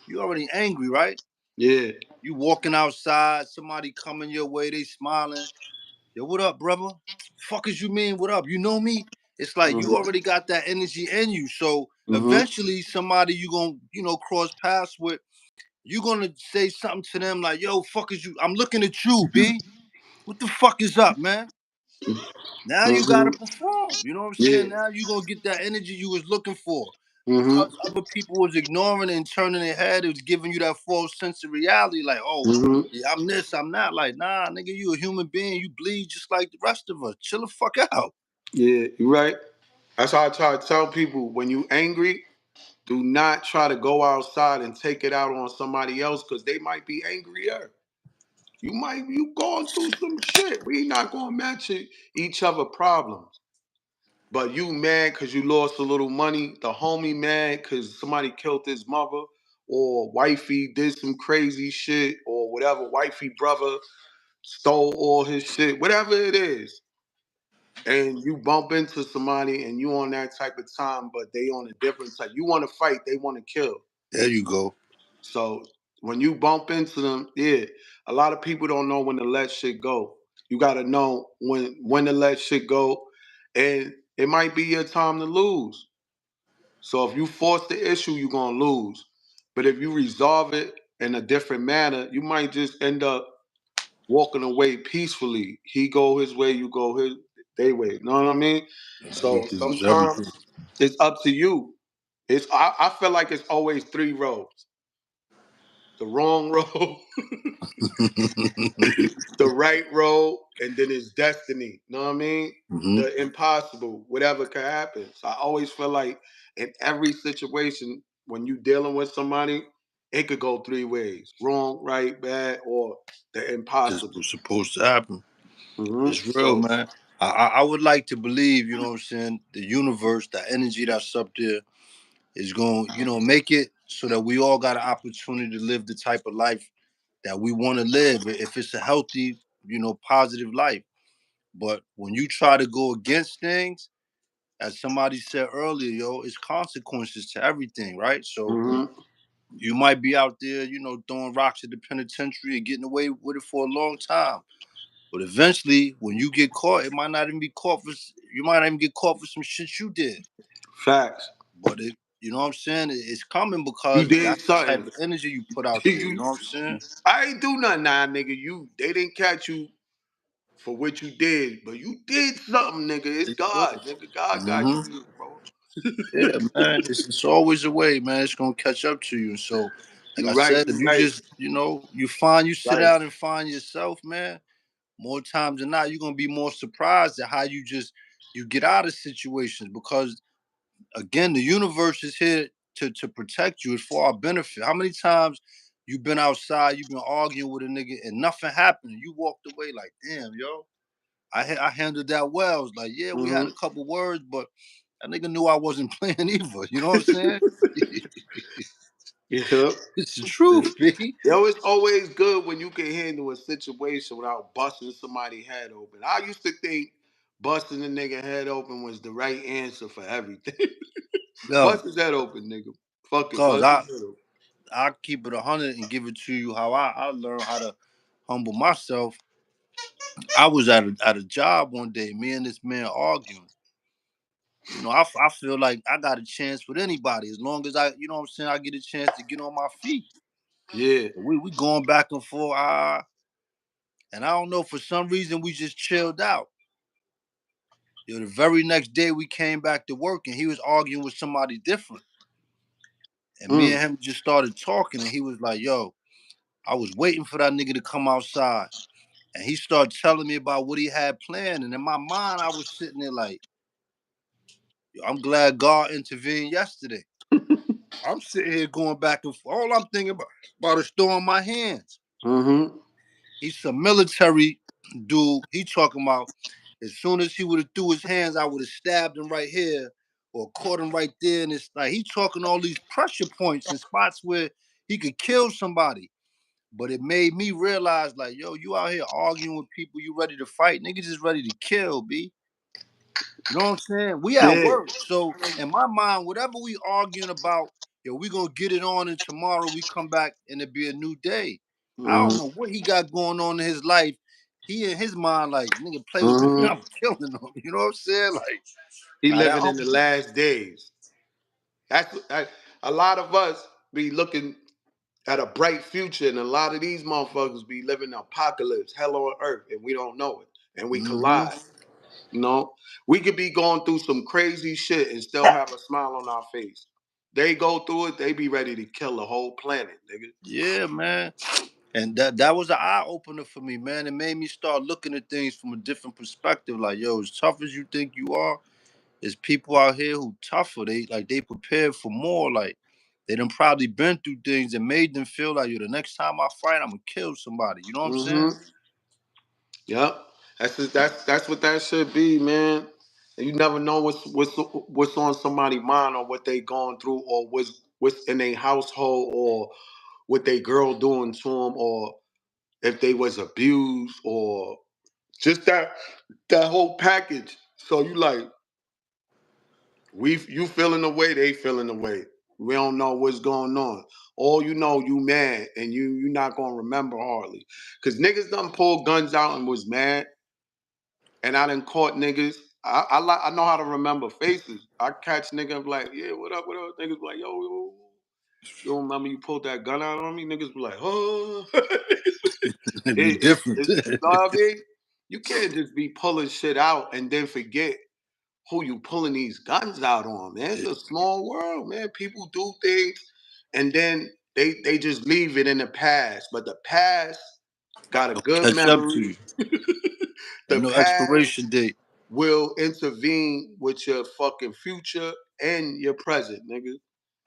You already angry, right? Yeah. You walking outside, somebody coming your way, they smiling. Yo, what up, brother? Fuck is you mean, what up? You know me? It's like you Hmm. already got that energy in you. So Hmm. eventually somebody you gonna, cross paths with, you gonna say something to them like, yo, fuck is you? I'm looking at you, B. What the fuck is up, man? Now you Hmm. gotta perform. You know what I'm Yeah. saying? Now you gonna get that energy you was looking for. Hmm. Because other people was ignoring and turning their head, it was giving you that false sense of reality, like, oh, Hmm. yeah, I'm this, I'm not. Like, nah, nigga, you a human being, you bleed just like the rest of us. Chill the fuck out. Yeah. You right. That's why I try to tell people, when you angry, do not try to go outside and take it out on somebody else, because they might be angrier. You going through some shit. We not gonna match each other problems. But you mad because you lost a little money. The homie mad because somebody killed his mother, or wifey did some crazy shit, or whatever. Wifey brother stole all his shit. Whatever it is, and you bump into somebody and you on that type of time, but they on a different type. You want to fight, they want to kill. There you go. So when you bump into them, yeah, a lot of people don't know when to let shit go. You got to know when to let shit go, and it might be your time to lose. So if you force the issue, you're gonna lose. But if you resolve it in a different manner, you might just end up walking away peacefully. He go his way, you go his they way. You know what I mean? So Everything is everything. sometimes it's up to you. I feel like it's always three roads: the wrong road, the right road, and then it's destiny. You know what I mean? Hmm. The impossible, whatever could happen. So I always feel like in every situation, when you dealing with somebody, it could go three ways: wrong, right, bad, or the Just impossible. was supposed to happen. It's real, So man. I would like to believe, you know what I'm saying, the universe, the energy that's up there is going to, make it so that we all got an opportunity to live the type of life that we want to live. If it's a healthy, positive life. But when you try to go against things, as somebody said earlier, yo, it's consequences to everything, right? So Mm-hmm. you might be out there, throwing rocks at the penitentiary and getting away with it for a long time. But eventually, when you get caught, it might not even be caught for. You might not even get caught for some shit you did. Facts. But you know what I'm saying? It's coming You because did that's the type something. of energy you put out there. You you, know what I'm saying? I ain't do nothing, nah, nigga. They didn't catch you for what you did, but you did something, nigga. It's God, nigga. God got Mm-hmm. you, bro. Yeah, man. It's always a way, man. It's gonna catch up to you. So, like You I right. said, if You you right. just, you sit Right. down and find yourself, man. More times than not, you're gonna be more surprised at how you get out of situations because again, the universe is here to protect you. It's for our benefit. How many times you've been outside, you've been arguing with a nigga, and nothing happened, and you walked away like, damn, yo, I handled that well. It's like, yeah, we had a Mm-hmm. couple words, but that nigga knew I wasn't playing either. You know what I'm saying? Yeah. It's the truth, B. Yo, it's always good when you can handle a situation without busting somebody's head open. I used to think busting a nigga head open was the right answer for everything. Yo, Bust his head open, nigga. Fuck it, cause bust his I head open. I keep it 100 and give it to you how I learned how to humble myself. I was at a job one day, me and this man arguing. I feel like I got a chance with anybody as long as I, you know what I'm saying, I get a chance to get on my feet. Yeah. We going back and forth, and I don't know, for some reason we just chilled out. The very next day we came back to work and he was arguing with somebody different. And me Mm. and him just started talking and he was like, yo, I was waiting for that nigga to come outside. And he started telling me about what he had planned. And in my mind, I was sitting there like, yo, I'm glad God intervened yesterday. I'm sitting here going back and forth. All I'm thinking about is throwing my hands. Mm-hmm. He's some military dude. He talking about as soon as he would have threw his hands, I would have stabbed him right here or caught him right there. And it's like he talking all these pressure points and spots where he could kill somebody. But it made me realize, like, yo, you out here arguing with people, you ready to fight. Niggas is ready to kill, B. You know what I'm saying? We at Yeah. work. So in my mind, whatever we arguing about, yo, we gonna get it on and tomorrow we come back and it be a new day. I don't know Mm-hmm. what he got going on in his life. He in his mind, like, nigga, play with me, Mm-hmm. I'm killing him. You know what I'm saying? Like, He now that living in the last days. A lot of us be looking at a bright future, and a lot of these motherfuckers be living apocalypse, hell on earth, and we don't know it, and we mm-hmm. collide. You know, we could be going through some crazy shit and still have a smile on our face. They go through it, they be ready to kill the whole planet, nigga. Yeah, man. And that was an eye opener for me, man. It made me start looking at things from a different perspective. Like, yo, as tough as you think you are, there's people out here who tougher. They prepared for more. Like they done probably been through things that made them feel like, yo, the next time I fight, I'm gonna kill somebody. You know what I'm saying? Mm-hmm. Yep. That's what that should be, man. And you never know what's on somebody's mind or what they going through or what's in their household or what they girl doing to them or if they was abused or just that whole package. So you like you feeling the way they feeling the way. We don't know what's going on. All you know, you mad and you not gonna remember hardly. Cause niggas done pulled guns out and was mad, and I done caught niggas. I know how to remember faces. I catch nigga and be like, yeah, what up, what up? Niggas be like, yo, you don't remember you pulled that gun out on me? Niggas be like, oh. It'd be different. You know what I mean? You can't just be pulling shit out and then forget who you pulling these guns out on, man. It's a small world, man. People do things and then they just leave it in the past. But the past got a good Catch up to memory. you. The Ain't no past expiration date. will intervene with your fucking future and your present, nigga.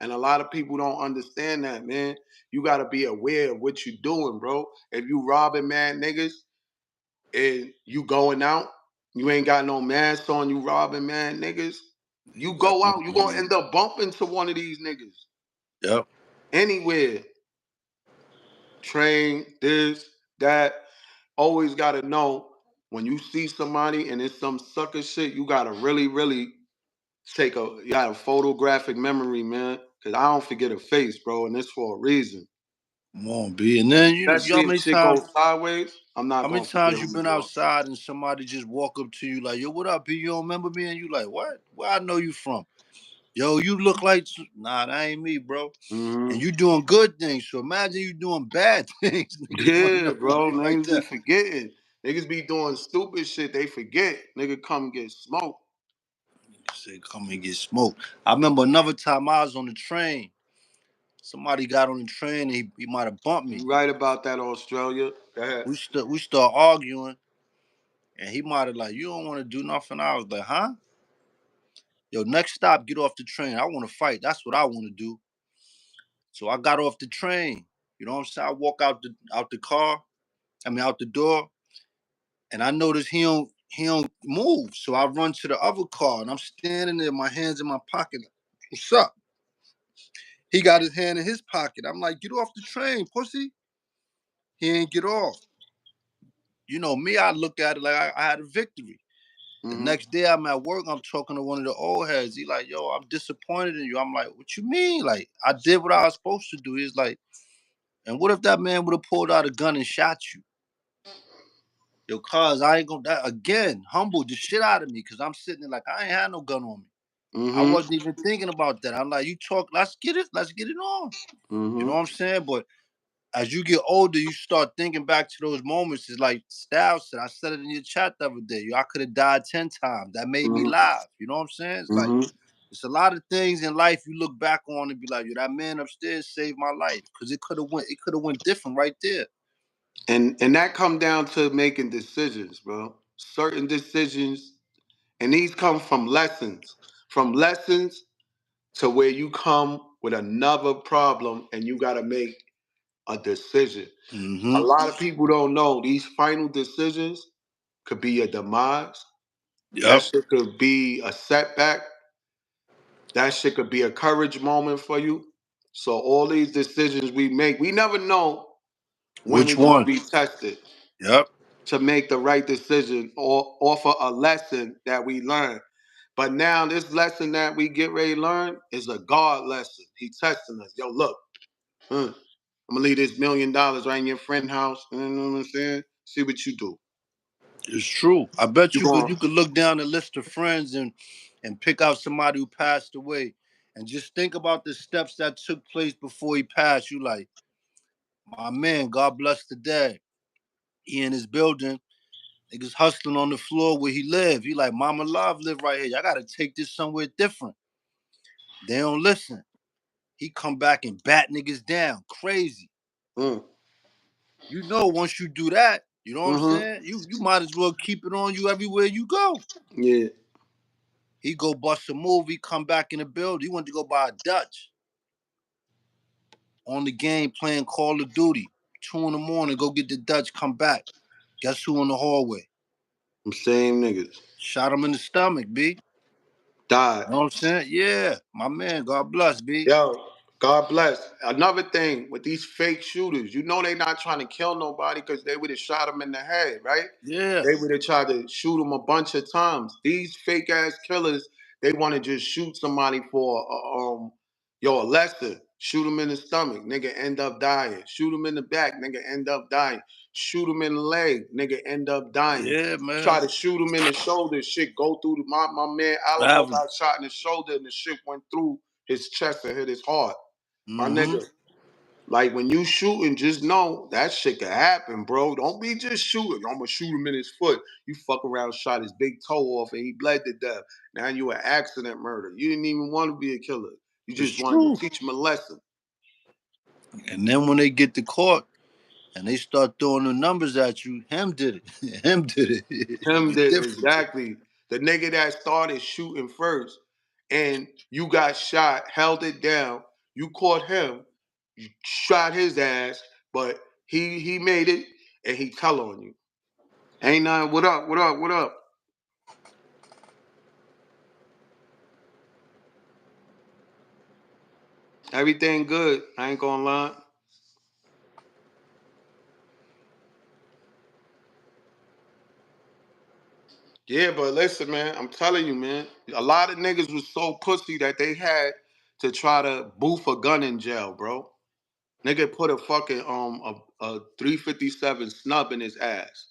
And a lot of people don't understand that, man. You gotta be aware of what you doing, bro. If you robbing mad niggas and you going out, you ain't got no mask on, you robbing mad niggas, you go out, you gonna end up bumping to one of these niggas. Yep. Anywhere. Train, this, that. Always gotta know when you see somebody and it's some sucker shit, you gotta really, really you got a photographic memory, man. Cause I don't forget a face, bro, and it's for a reason. Come on, B. And then you Especially how if many shit times goes sideways, I'm not how many gonna forget times you who been you are. outside and somebody just walk up to you like, yo, what up, B? You don't remember me? And you like, what? Where I know you from? Yo, you look like nah, that ain't me, bro. And Mm-hmm. you doing good things. So imagine you doing bad things. Niggas running Yeah, up on bro. you like Niggas be that. forgetting. Niggas be doing stupid shit. They forget. Nigga come get smoked. Say, come and get smoked. I remember another time I was on the train. Somebody got on the train and he might have bumped me. You right about that, Australia. Go ahead. We start arguing and he might have like, you don't want to do nothing. I was like, huh? Yo, next stop, get off the train. I want to fight. That's what I want to do. So I got off the train. You know what I'm saying? I walk out the car. I mean out the door. And I notice he don't move. So I run to the other car and I'm standing there, my hands in my pocket. What's up? He got his hand in his pocket. I'm like, get off the train, pussy. He ain't get off. You know me, I look at it like I had a victory. The Mm-hmm. next day I'm at work, I'm talking to one of the old heads. He like, yo, I'm disappointed in you. I'm like, what you mean? Like, I did what I was supposed to do. He's like, and what if that man would have pulled out a gun and shot you? Yo, cuz I ain't gonna that again, humbled the shit out of me because I'm sitting there like I ain't had no gun on me. I Mm-hmm. wasn't even thinking about that. I'm like, you talk, let's get it on. You know Mm-hmm. what I'm saying? But as you get older, you start thinking back to those moments. It's like Styles said, I said it in your chat the other day. Yo, I could have died 10 times. That made me Mm-hmm. laugh. You know what I'm saying? It's like, Mm-hmm. it's a lot of things in life you look back on and be like, yo, that man upstairs saved my life. Cause it could have went different right there. And that come down to making decisions, bro. Certain decisions, and these come from lessons to where you come with another problem and you got to make a decision. A Mm-hmm. lot of people don't know these final decisions could be a demise. That Yep. shit could be a setback. That shit could be a courage moment for you. So all these decisions we make, we never know when Which we're gonna one? be tested Yep. to make the right decision or offer a lesson that we learn. But now this lesson that we get ready to learn is a God lesson. He testing us. Yo, look, I'm gonna leave this $1,000,000 right in your friend house. You know what I'm saying? See what you do. It's true. I bet You you could going you could look down the list of friends and pick out somebody who passed away and just think about the steps that took place before he passed. You like, my man, God bless the dead. He in his building, niggas hustling on the floor where he live. He like, Mama Love live right here. Y'all gotta take this somewhere different. They don't listen. He come back and bat niggas down. Crazy. mm, You know, once you do that, you know what I'm mm-hmm. saying? You might as well keep it on you everywhere you go. Yeah. He go bust a move. He come back in the building. He went to go buy a Dutch on the game playing Call of Duty. 2 in the morning, go get the Dutch, come back. Guess who in the hallway? Them same niggas. Shot him in the stomach, B. Died. You know what I'm saying? Yeah, my man, God bless, B. Yo, God bless. Another thing with these fake shooters, you know they not trying to kill nobody because they would have shot him in the head, right? Yeah, They would have tried to shoot him a bunch of times. These fake ass killers, they want to just shoot somebody for a lesson. Shoot him in the stomach, nigga end up dying. Shoot him in the back, nigga end up dying. Shoot him in the leg, nigga end up dying. yeah, man. Try to shoot him in the shoulder, shit go through my man Alamo Traveling. got shot in the shoulder and the shit went through his chest and hit his heart. My Mm-hmm. nigga, like when you shooting, just know that shit could happen, bro. Don't be just shooting. I'm gonna shoot him in his foot. You fuck around, shot his big toe off, and he bled to death. Now you an accident murder. You didn't even want to be a killer. You It's just wanted to true. teach him a lesson. And then when they get to court and they start throwing the numbers at you, him did it. Him did it. Him It's did different. exactly the nigga that started shooting first, and you got shot, held it down. You caught him, you shot his ass, but he made it, and he tell on you. Ain't nothing. What up? What up? What up? Everything good. I ain't gonna lie. Yeah, but listen, man, I'm telling you, man, a lot of niggas was so pussy that they had to try to boof a gun in jail, bro. Nigga put a fucking a 357 snub in his ass.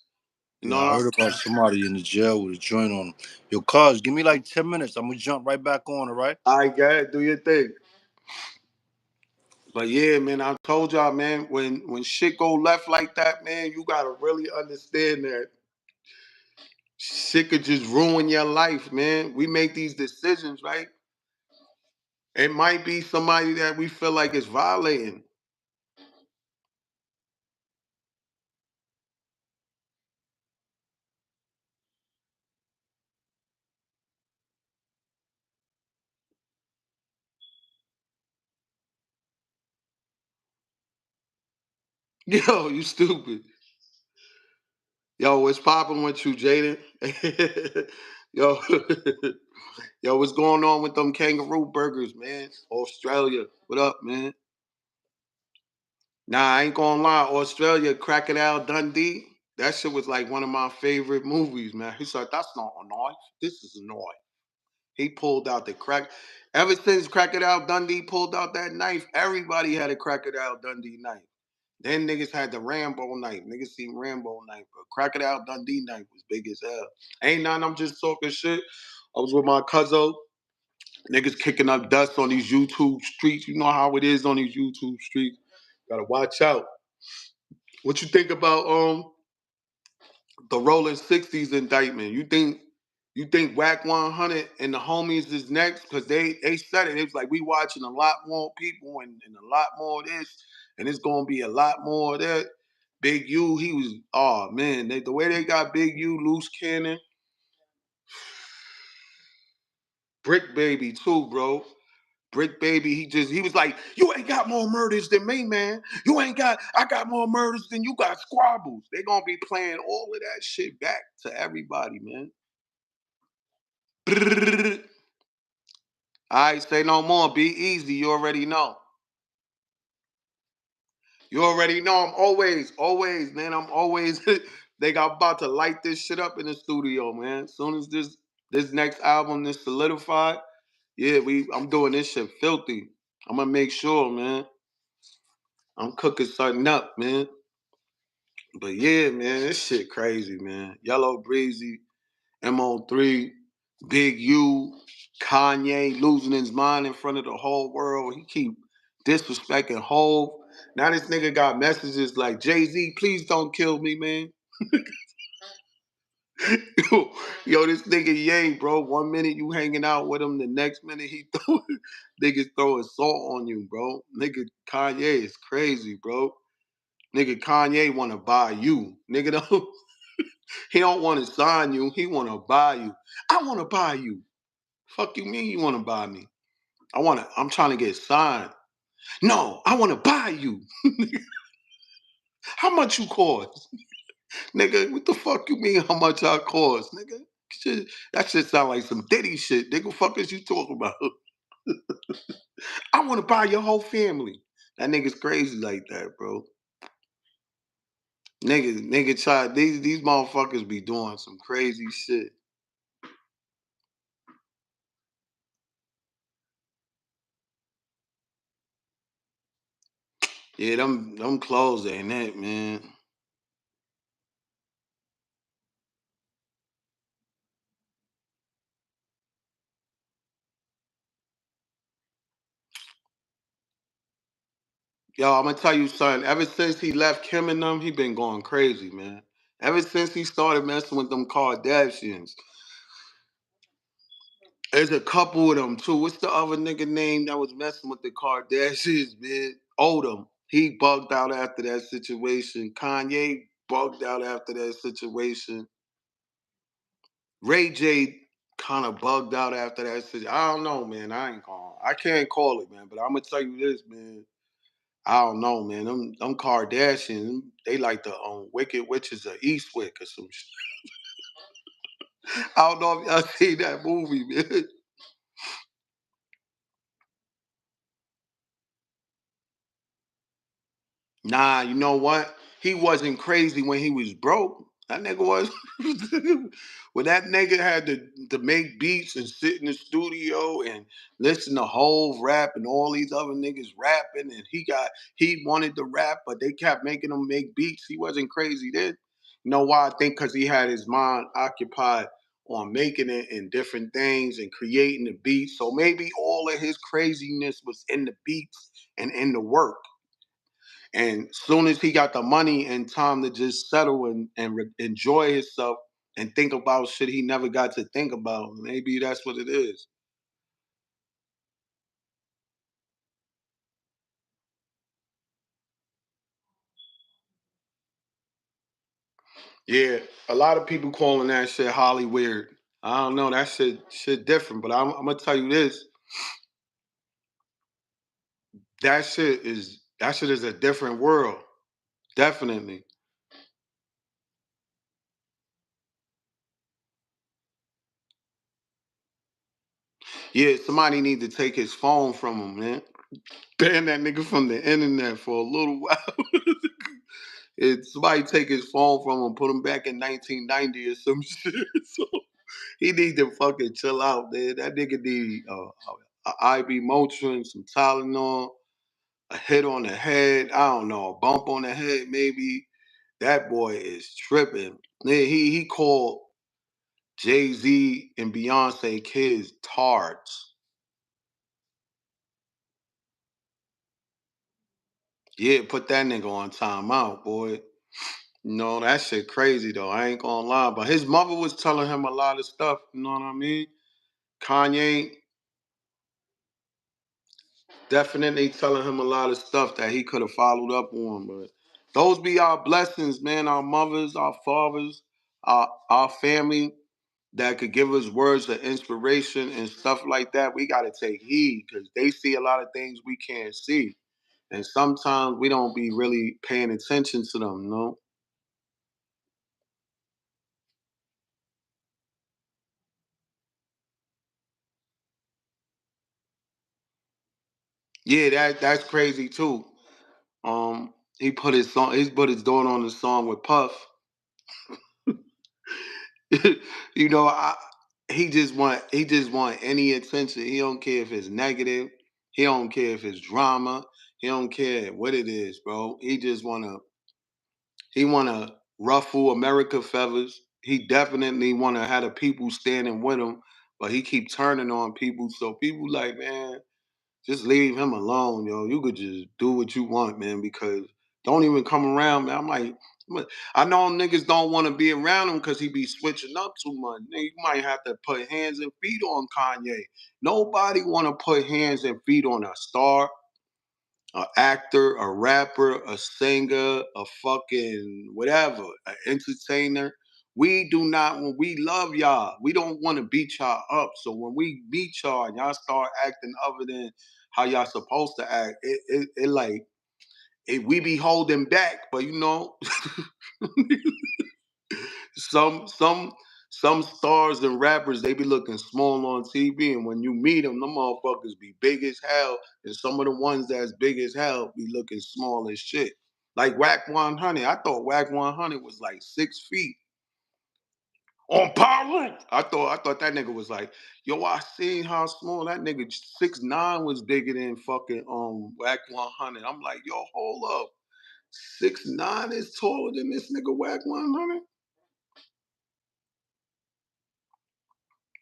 You know Yeah, I what heard about somebody in the jail with a joint on him. Yo, cuz, give me like 10 minutes. I'm gonna jump right back on, all right? I get do your thing. But yeah, man, I told y'all, man, when shit go left like that, man, you gotta really understand that shit could just ruin your life, man. We make these decisions, right? It might be somebody that we feel like is violating. Yo, you stupid. Yo, what's popping with you, Jaden? Yo, yo, what's going on with them kangaroo burgers, man? Australia, what up, man? Nah, I ain't gonna lie. Australia, Crocodile Dundee. That shit was like one of my favorite movies, man. He said, "That's not a knife. This is a knife." He pulled out the crack. Ever since Crocodile Dundee pulled out that knife, everybody had a Crocodile Dundee knife. Then niggas had the Rambo knife. Niggas seen Rambo knife, but Crocodile Dundee knife was big as hell. Ain't none. I'm just talking shit. I was with my cousin. Niggas kicking up dust on these YouTube streets. You know how it is on these YouTube streets. Gotta watch out. What you think about the Rolling 60s indictment? You think Whack 100 and the homies is next? Because they said it. It was like we watching a lot more people and a lot more of this, and it's gonna be a lot more of that. Big U, he was oh man, the way they got Big U, loose cannon, Brick Baby too, bro. Brick Baby, he was like, you ain't got more murders than me, man. I got more murders than you got squabbles. They gonna be playing all of that shit back to everybody, man. All right, say no more. Be easy. You already know. You already know. I'm always, man. I'm always. They got about to light this shit up in the studio, man. As soon as this next album is solidified, yeah, I'm doing this shit filthy. I'm gonna make sure, man. I'm cooking something up, man. But yeah, man, this shit crazy, man. Yellow Breezy, MO3, Big U, Kanye losing his mind in front of the whole world. He keep disrespecting Hove. Now this nigga got messages like, Jay-Z, please don't kill me, man. Yo, this nigga Ye, bro. 1 minute you hanging out with him, the next minute niggas throwing salt on you, bro. Nigga Kanye is crazy, bro. Nigga Kanye wanna buy you. Nigga don't he don't wanna sign you, he wanna buy you. I wanna buy you. Fuck you mean you wanna buy me? I'm trying to get signed. No, I wanna buy you. How much you cost? Nigga, what the fuck you mean how much I cost, nigga? That shit sound like some Diddy shit. Nigga, fuck is you talking about? I wanna buy your whole family. That nigga's crazy like that, bro. Nigga try these motherfuckers be doing some crazy shit. Yeah, them clothes ain't it, man. Yo, I'm gonna tell you something. Ever since he left Kim and them, he been going crazy, man. Ever since he started messing with them Kardashians, there's a couple of them too. What's the other nigga name that was messing with the Kardashians, man? Odom. He bugged out after that situation. Kanye bugged out after that situation. Ray J kind of bugged out after that situation. I don't know, man. I can't call it, man. But I'm gonna tell you this, man. I don't know, man. Them Kardashians, they like the Wicked Witches of Eastwick or some shit. I don't know if y'all seen that movie, man. Nah, you know what? He wasn't crazy when he was broke. That nigga was when that nigga had to make beats and sit in the studio and listen to Hove rap and all these other niggas rapping, and he wanted to rap, but they kept making him make beats. He wasn't crazy then. You know why? I think because he had his mind occupied on making it and different things and creating the beats. So maybe all of his craziness was in the beats and in the work. And soon as he got the money and time to just settle and enjoy himself and think about shit he never got to think about, maybe that's what it is. Yeah, a lot of people calling that shit Holly weird. I don't know, that shit different, but I'm gonna tell you this: that shit is a different world, definitely. Yeah, somebody need to take his phone from him, man. Ban that nigga from the internet for a little while. Somebody take his phone from him, put him back in 1990 or some shit. So he need to fucking chill out, man. That nigga need IV Motrin, some Tylenol, a hit on the head. I don't know, a bump on the head maybe. That boy is tripping. Man, he called Jay Z and Beyonce kids tards. Yeah, put that nigga on timeout, boy. No, that shit crazy though. I ain't gonna lie. But his mother was telling him a lot of stuff, you know what I mean? Kanye definitely telling him a lot of stuff that he could have followed up on. But those be our blessings, man. Our mothers, our fathers, our family that could give us words of inspiration and stuff like that. We gotta take heed because they see a lot of things we can't see. And sometimes we don't be really paying attention to them, you know? Yeah, that's crazy too. He put his daughter on the song with Puff. you know, he just want any attention. He don't care if it's negative. He don't care if it's drama. He don't care what it is, bro. He wanna ruffle America feathers. He definitely wanna have the people standing with him, but he keep turning on people. So people like, man, just leave him alone, yo. You could just do what you want, man, because don't even come around, man. I know niggas don't want to be around him because he be switching up too much. You might have to put hands and feet on Kanye. Nobody want to put hands and feet on a star, a actor, a rapper, a singer, a fucking whatever, an entertainer. We do not, when we love y'all, we don't want to beat y'all up. So when we beat y'all and y'all start acting other than how y'all supposed to act, it like we be holding back, but you know, some some stars and rappers they be looking small on TV, and when you meet them motherfuckers be big as hell, and some of the ones that's big as hell be looking small as shit. Like Whack 100, I thought Whack 100 was like 6 feet on power. I thought that nigga was like, yo, I seen how small that nigga 6'9" was bigger than fucking Whack 100. I'm like, yo, hold up, 6'9" is taller than this nigga Whack 100.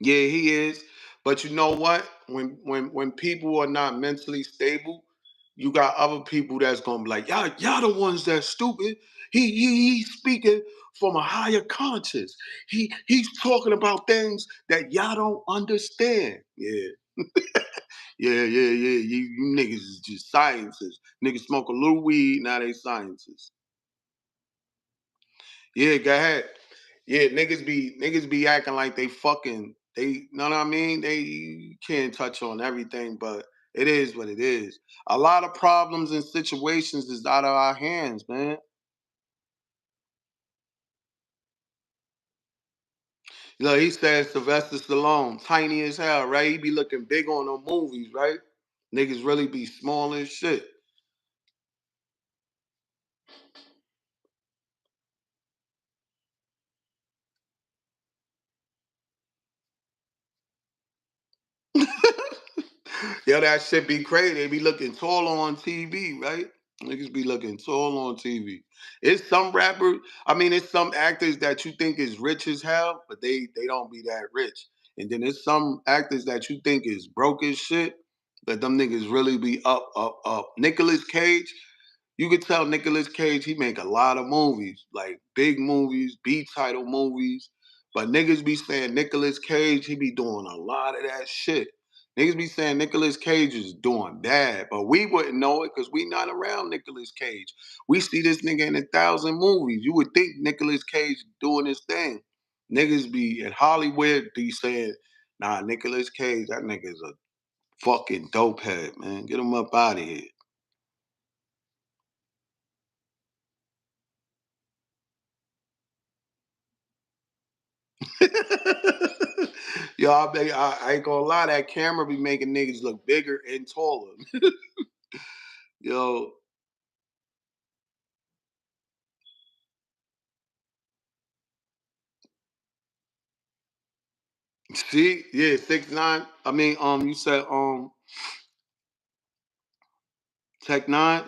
Yeah, he is. But you know what? When people are not mentally stable, you got other people that's gonna be like, y'all the ones that's stupid. He's speaking from a higher conscious. He's talking about things that y'all don't understand. Yeah, yeah. You niggas is just scientists. Niggas smoke a little weed, now they scientists. Yeah, go ahead. Yeah, niggas be acting like they fucking they know what I mean? They you can't touch on everything, but it is what it is. A lot of problems and situations is out of our hands, man. You know, he said Sylvester Stallone, tiny as hell, right? He be looking big on them movies, right? Niggas really be small as shit. Yo, that shit be crazy. They be looking tall on TV, right? Niggas be looking tall on TV. It's some rappers, I mean, it's some actors that you think is rich as hell, but they don't be that rich. And then there's some actors that you think is broke as shit, but them niggas really be up, up, up. Nicolas Cage, you could tell Nicolas Cage, he make a lot of movies, like big movies, B title movies. But niggas be saying Nicolas Cage, he be doing a lot of that shit. Niggas be saying Nicolas Cage is doing bad, but we wouldn't know it because we not around Nicolas Cage. We see this nigga in 1,000 movies. You would think Nicolas Cage doing his thing. Niggas be in Hollywood be saying, nah, Nicolas Cage, that nigga's a fucking dope head, man. Get him up out of here. Yo, I ain't gonna lie, that camera be making niggas look bigger and taller. Yo, see, yeah, 6ix9ine. I mean, you said Tech Nine.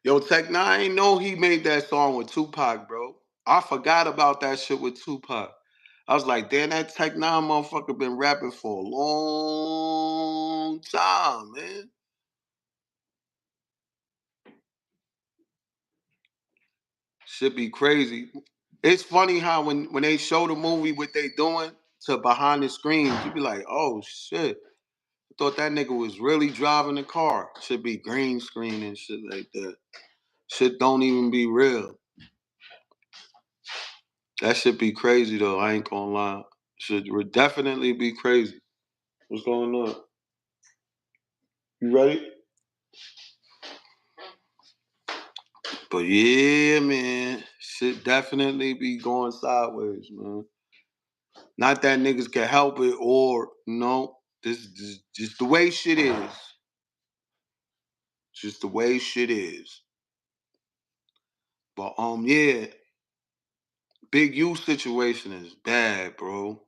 Yo, Tech Nine, I ain't know he made that song with Tupac, bro. I forgot about that shit with Tupac. I was like, damn, that Tech Nine motherfucker been rapping for a long time, man. Should be crazy. It's funny how when they show the movie what they doing to behind the screens, you be like, oh shit. I thought that nigga was really driving the car. Should be green screen and shit like that. Shit don't even be real. That should be crazy though. I ain't gonna lie. Should definitely be crazy. What's going on? You ready? But yeah, man, should definitely be going sideways, man. Not that niggas can help it or no, this is just the way shit is. Just the way shit is. But yeah, Big U situation is bad, bro.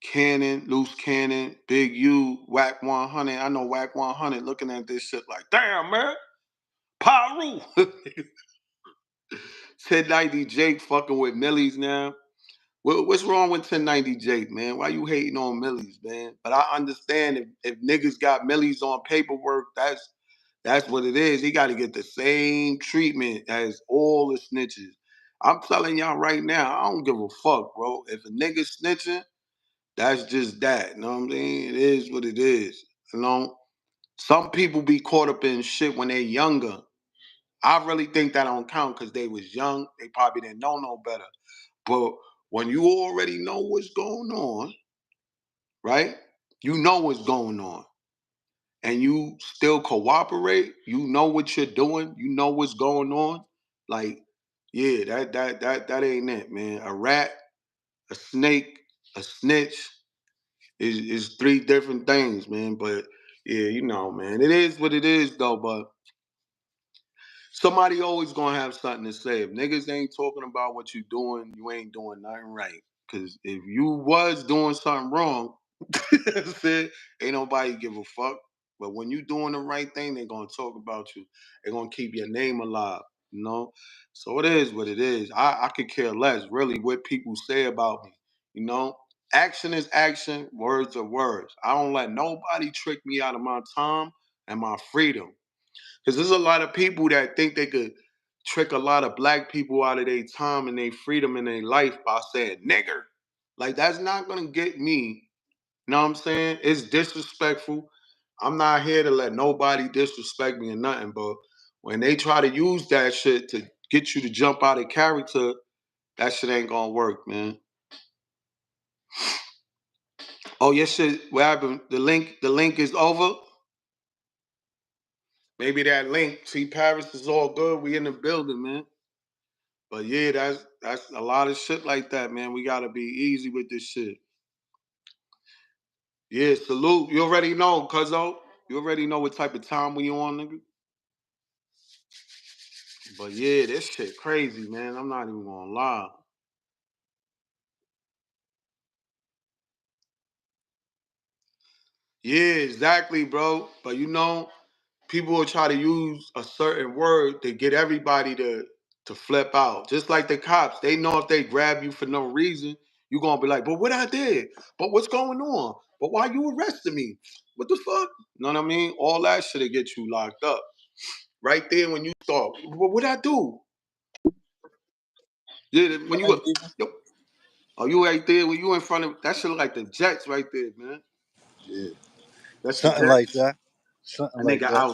Cannon, loose cannon, Big U, Whack 100. I know Whack 100 looking at this shit like, damn, man, Paru. 1090 Jake fucking with Millies now. What's wrong with 1090 Jake, man? Why you hating on Millies, man? But I understand if niggas got Millies on paperwork, that's what it is. He got to get the same treatment as all the snitches. I'm telling y'all right now, I don't give a fuck, bro. If a nigga snitching, that's just that. You know what I'm saying? It is what it is. You know? Some people be caught up in shit when they're younger. I really think that don't count because they was young. They probably didn't know no better. But when you already know what's going on, right? You know what's going on. And you still cooperate, you know what you're doing, you know what's going on. Like, yeah, that ain't it, man. A rat, a snake, a snitch is three different things, man. But yeah, you know, man. It is what it is though, but somebody always gonna have something to say. If niggas ain't talking about what you doing, you ain't doing nothing right. Cause if you was doing something wrong, said, ain't nobody give a fuck. But when you doing the right thing, they gonna talk about you. They gonna keep your name alive, you know? So it is what it is. I could care less really what people say about me, you know? Action is action, words are words. I don't let nobody trick me out of my time and my freedom. Because there's a lot of people that think they could trick a lot of black people out of their time and their freedom and their life by saying nigger. Like that's not gonna get me. You know what I'm saying? It's disrespectful. I'm not here to let nobody disrespect me or nothing, but when they try to use that shit to get you to jump out of character, that shit ain't gonna work, man. Oh, your shit, what happened? The link is over. Maybe that link. See, Paris is all good. We in the building, man. But yeah, that's a lot of shit like that, man. We gotta be easy with this shit. Yeah, salute. You already know, cuzzo. You already know what type of time we on, nigga. But yeah, this shit crazy, man. I'm not even gonna lie. Yeah, exactly, bro. But people will try to use a certain word to get everybody to flip out. Just like the cops, they know if they grab you for no reason, you're gonna be like, "But what I did? But what's going on? But why you arresting me? What the fuck?" You know what I mean? All that shit'll get you locked up. Right there when you start, what I do? Yeah, when you were, yo, oh, you right there when you in front of that shit look like the Jets right there, man. Yeah, That's the something like Jets. that. Something That like nigga that.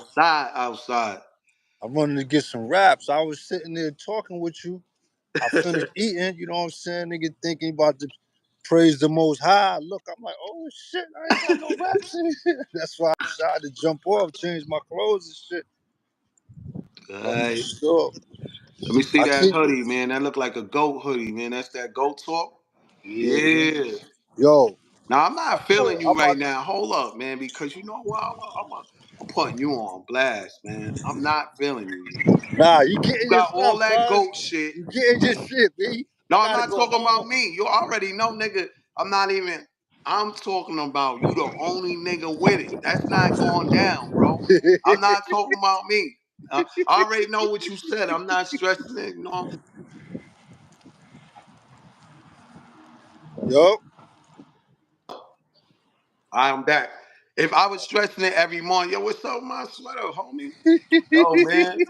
outside. I'm running to get some raps. I was sitting there talking with you. I finished eating. You know what I'm saying? Nigga thinking about to praise the Most High. Look, I'm like, oh shit, I ain't got no raps in here. That's why I decided to jump off, change my clothes and shit. Come to the Alright. store. Let me see I that keep. hoodie, man. That look like a goat hoodie, man. That's that goat talk. Yeah, man. Yeah. Yo, Now I'm not feeling you I'm right about. now. Hold up, man, because you know what? I'm putting you on blast, man. I'm not feeling you, man. Nah, you You getting your got all stuff, that cuz. goat shit. You getting your shit, B. No, I I'm gotta not go talking about home. me. You already know, nigga. I'm not even. I'm talking about you, the only nigga with it. That's not going down, bro. I'm not talking about me. I already know what you said. I'm not stressing it. Yo. I'm back. If I was stressing it every morning, yo, what's up with my sweater, homie? Yo, man.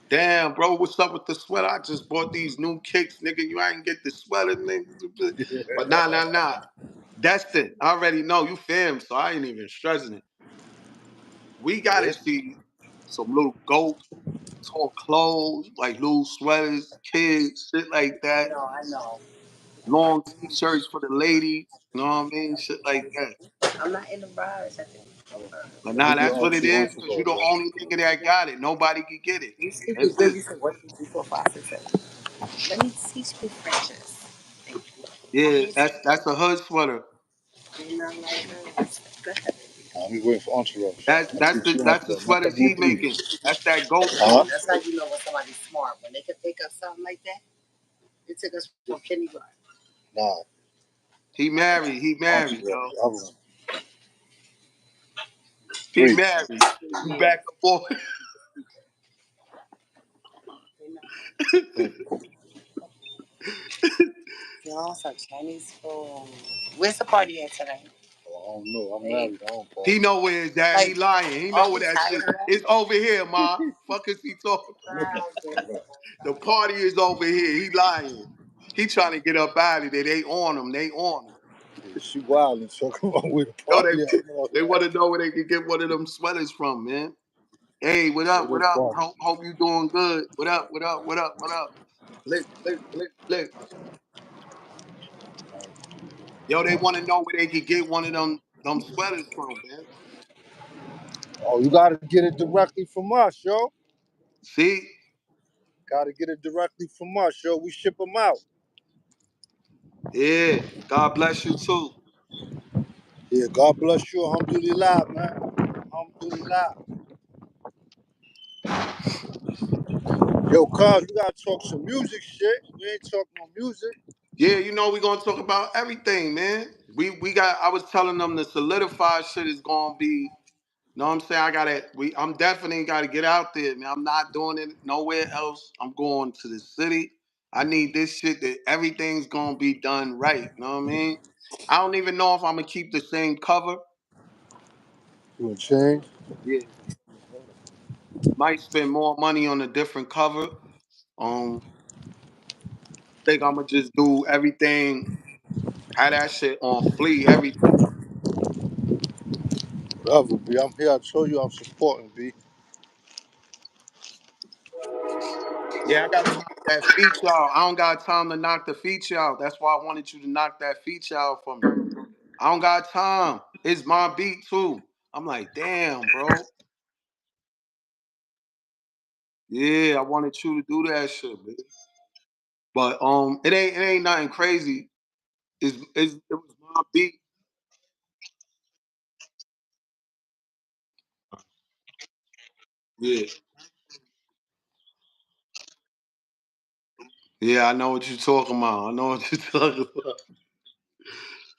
Damn, bro, what's up with the sweater? I just bought these new kicks, nigga. You ain't get the sweater, nigga. But nah. Destin, I already know you fam, so I ain't even stressing it. We gotta see some little goat tall clothes, like little sweaters, kids, shit like that. I know. Long t-shirts for the ladies, you know what I mean? Shit like that. I'm not in the bars. I think. But Let me nah, get that's on what it to is, because you the bro. only nigga that got it. Nobody can get it. You speak That's good. it. You said what? 3, 4, 5, 6, 7. Let me teach me Frenches. Thank you. Yeah, that's a hood sweater. You know, like, go ahead. Let me wait for Entourage. That's Let that's me the get you on that's for the a minute. sweaters he making. That's that goat Huh? talk. That's how you know when somebody's smart. When they can pick up something like that, it took us from kindergarten. Nah, He married. He married, Entourage. yo. I was He three. married. You back and forth. You know, y'all some Chinese food. Where's the party at today? Oh, I don't know. I'm married. I don't He party. know where it's at. He Like, lying. He are know where we that shit. tired of It's over here, ma. Fuck is he talking? that? The party is over here. He lying. He trying to get up out of there. They on him. They on him. Yeah, she wild and talking about where the Yo, party at. they want to know where they can get one of them sweaters from, man. Hey, what Where up? the What up? party? Hope you doing good. What up? What up? What up? What up? Lick. Yo, they want to know where they could get one of them sweaters from, man. Oh, you gotta get it directly from us, yo. See? Gotta get it directly from us, yo. We ship them out. Yeah. God bless you too. Yeah, God bless you. Alhamdulillah, man. Alhamdulillah. Yo, cuz, we gotta talk some music shit. We ain't talking no music. Yeah, we're gonna talk about everything, man. We got I was telling them the solidify shit is gonna be, know what I'm saying? I'm definitely gotta get out there, man. I'm not doing it nowhere else. I'm going to the city. I need this shit that everything's gonna be done right. You know what I mean? I don't even know if I'm gonna keep the same cover. You gonna change? Yeah. Might spend more money on a different cover. Think I'm gonna just do everything, have that shit on flea, everything. Whatever, B. I'm here. I told you I'm supporting, B. Yeah, I gotta knock that feature out. I don't got time to knock the feature out. That's why I wanted you to knock that feature out for me. I don't got time. It's my beat too. I'm like, damn, bro. Yeah, I wanted you to do that shit, man. But it ain't nothing crazy. It was my beat. Yeah. Yeah, I know what you're talking about. I know what you're talking about.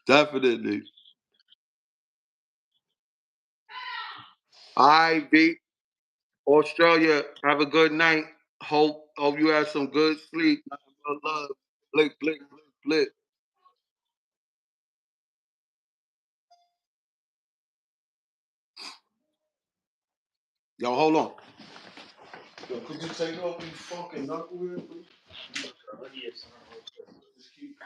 Definitely. All right, B. Australia, have a good night. Hope you have some good sleep. Nothing but love. Blick, blick, blick, blick. Yo, hold on. Yo, could you take off these fucking knuckleheads, please? Just keep.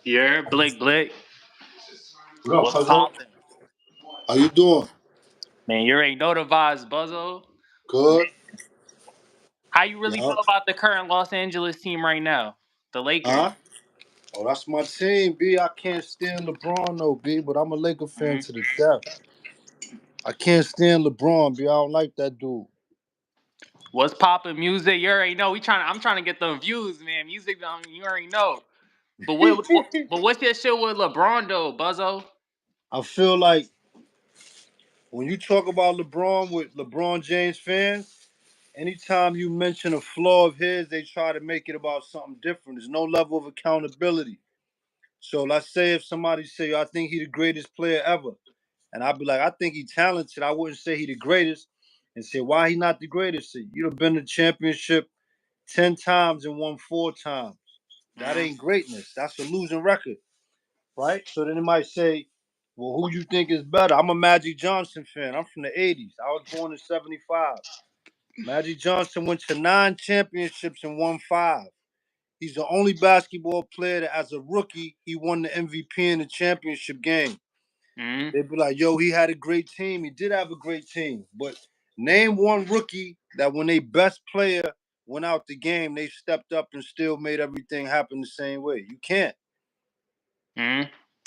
Yeah, Blake Blake. What up, What's cousin? poppin'? How you doing? Man, you already know the vibes, Buzzo. Good. How you really Yeah. feel about the current Los Angeles team right now? The Lakers. Huh? Oh, that's my team, B. I can't stand LeBron, though, B, but I'm a Laker fan hmm to the death. I can't stand LeBron, B. I don't like that dude. What's poppin' music? You already know. I'm trying to get them views, man. Music, you already know. But what's that shit with LeBron though, Buzzo? I feel like when you talk about LeBron with LeBron James fans, anytime you mention a flaw of his, they try to make it about something different. There's no level of accountability. So let's say if somebody say, I think he the greatest player ever. And I'd be like, I think he talented. I wouldn't say he the greatest. And say, why he not the greatest? Say, you've been to the championship 10 times and won 4 times. That hmm ain't greatness. That's a losing record, right? So then they might say, well, who you think is better? I'm a Magic Johnson fan. I'm from the 80s. I was born in 75. Magic Johnson went to 9 championships and won 5. He's the only basketball player that, as a rookie, he won the MVP in the championship game. hmm They'd be like, yo, he had a great team. He did have a great team. But name one rookie that when they best player went out the game, they stepped up and still made everything happen the same way. You can't. hmm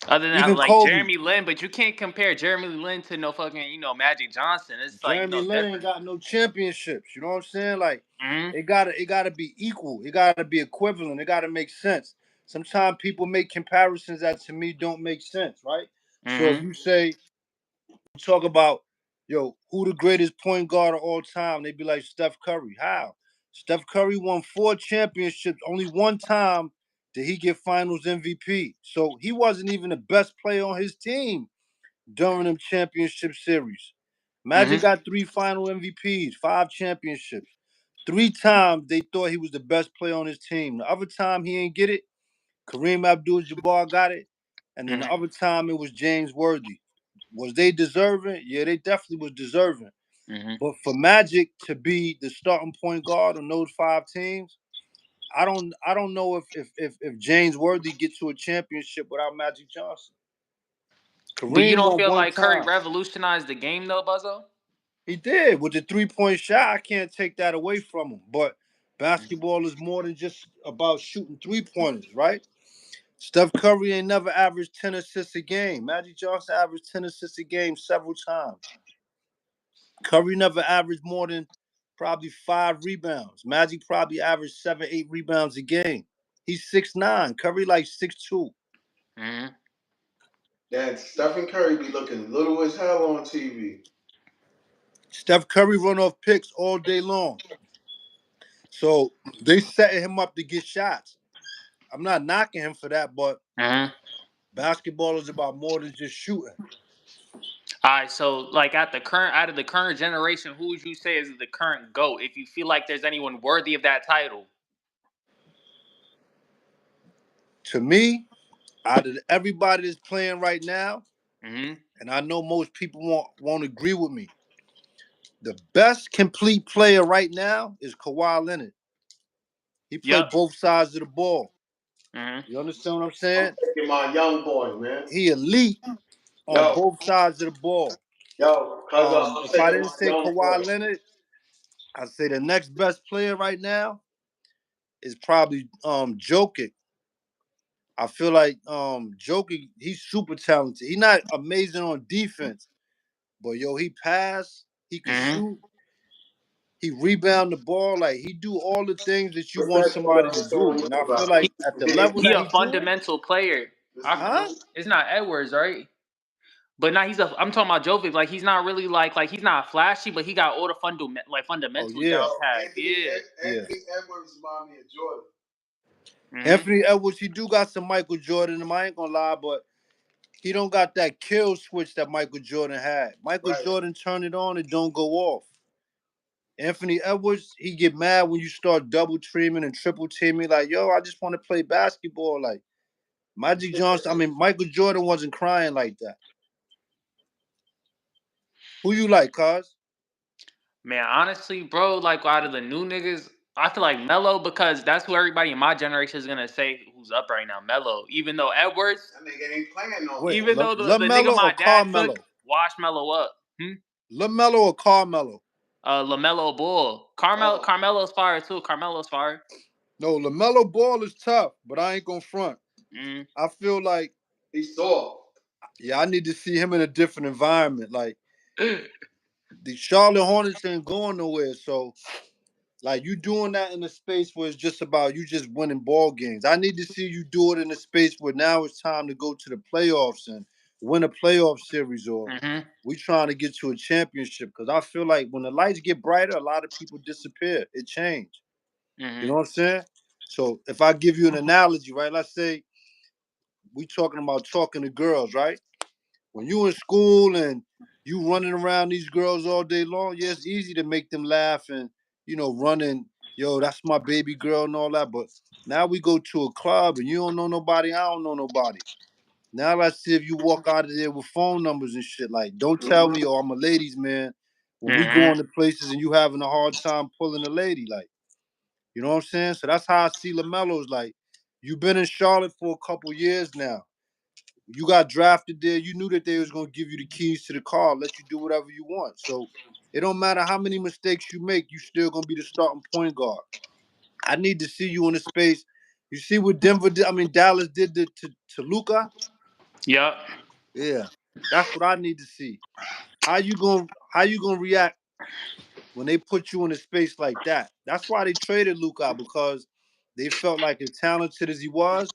Other than that, Even like Kobe. Jeremy Lin, but you can't compare Jeremy Lin to no fucking Magic Johnson. It's like Jeremy Lin ain't different. got no championships. You know what I'm saying? Like hmm it gotta be equal. It gotta be equivalent. It gotta make sense. Sometimes people make comparisons that to me don't make sense, right? So if hmm you say talk about, yo, who the greatest point guard of all time, they'd be like Steph Curry. How? Steph Curry won 4 championships. Only one time did he get Finals MVP. So he wasn't even the best player on his team during them championship series. hmm Magic got 3 final MVPs, 5 championships. 3 times they thought he was the best player on his team. The other time he ain't get it, Kareem Abdul-Jabbar got it, and then the hmm other time it was James Worthy. Was they deserving? Yeah, they definitely was deserving. hmm But for Magic to be the starting point guard on those 5 teams, I don't know if James Worthy get to a championship without Magic Johnson. But you Kareem don't won feel one like Curry time. revolutionized the game though, Buzzo? He did with the 3 point shot. I can't take that away from him. But basketball is more than just about shooting 3 pointers, right? Steph Curry ain't never averaged 10 assists a game. Magic Johnson averaged 10 assists a game several times. Curry never averaged more than probably 5 rebounds. Magic probably averaged 7, 8 rebounds a game. He's 6'9". Curry like 6'2". hmm That Stephen Curry be looking little as hell on TV. Steph Curry run off picks all day long. So they setting him up to get shots. I'm not knocking him for that, but hmm basketball is about more than just shooting. All right, so like out of the current generation, who would you say is the current GOAT? If you feel like there's anyone worthy of that title. To me, out of everybody that's playing right now, hmm and I know most people won't agree with me, the best complete player right now is Kawhi Leonard. He played Yep. both sides of the ball. hmm You understand what I'm I'm saying? taking my young boy, man. He elite on Yo, both sides of the ball. yo, cuz I'm If I taking didn't my say young boy. Kawhi Leonard, I'd say the next best player right now is probably Jokic. I feel like Joker, he's super talented. He's not amazing on defense, but yo, he pass, he could Mm-hmm. shoot, he rebound the ball, like he do all the things that you What's want that shit somebody I to was telling do. you And I feel about? like He at the He ain't level he that a he do it, fundamental player. huh? It's not Edwards, right? But now he's a. I'm talking about Jovic. Like he's not really like he's not flashy, but he got all the Oh fundamentals yeah, down Yo, pat. Yeah. yeah. Anthony Edwards remind me of Jordan. Mm-hmm. Anthony Edwards, he do got some Michael Jordan in him. I ain't gonna lie, but he don't got that kill switch that Michael Jordan had. Michael Right. Jordan turn it on, it don't go off. Anthony Edwards, he get mad when you start double teaming and triple teaming. Like, yo, I just want to play basketball. Like Magic Johnson, I mean Michael Jordan wasn't crying like that. Who you like, cuz? Man, honestly, bro, like out of the new niggas, I feel like Melo because that's who everybody in my generation is gonna say who's up right now. Melo, even though Edwards, That nigga ain't playing no Wait, more. even though the nigga LaMelo my or dad took Carmelo? washed Melo up. Hmm? LaMelo or Carmelo? Lamelo Ball, Oh, Carmelo's fire too. Carmelo's fire. No, LaMelo Ball is tough, but I ain't gonna front. Mm. I feel like, he's soft. yeah, I need to see him in a different environment. Like the Charlotte Hornets ain't going nowhere, so like you doing that in a space where it's just about you just winning ball games. I need to see you do it in a space where now it's time to go to the playoffs and win a playoff series, or Mm-hmm. we trying to get to a championship. Because I feel like when the lights get brighter, a lot of people disappear. It changed. You Mm-hmm. know what I'm saying? So if I give you an analogy, right? Let's say we talking about talking to girls, right? When you in school and you running around these girls all day long, yeah, it's easy to make them laugh and running, yo, that's my baby girl and all that. But now we go to a club and you don't know nobody, I don't know nobody. Now let's see if you walk out of there with phone numbers and shit. Like, don't tell me, oh, I'm a ladies man. When we go Mm-hmm. into places and you having a hard time pulling a lady, like, you know what I'm saying? So that's how I see LaMelo's like. You've been in Charlotte for a couple years now. You got drafted there. You knew that they was gonna give you the keys to the car, let you do whatever you want. So it don't matter how many mistakes you make, you still gonna be the starting point guard. I need to see you in a space. You see what Denver did? I mean Dallas did to Luca. Yep. Yeah, that's what I need to see. How you gonna react when they put you in a space like that? That's why they traded Luca because they felt like as talented as he wasn't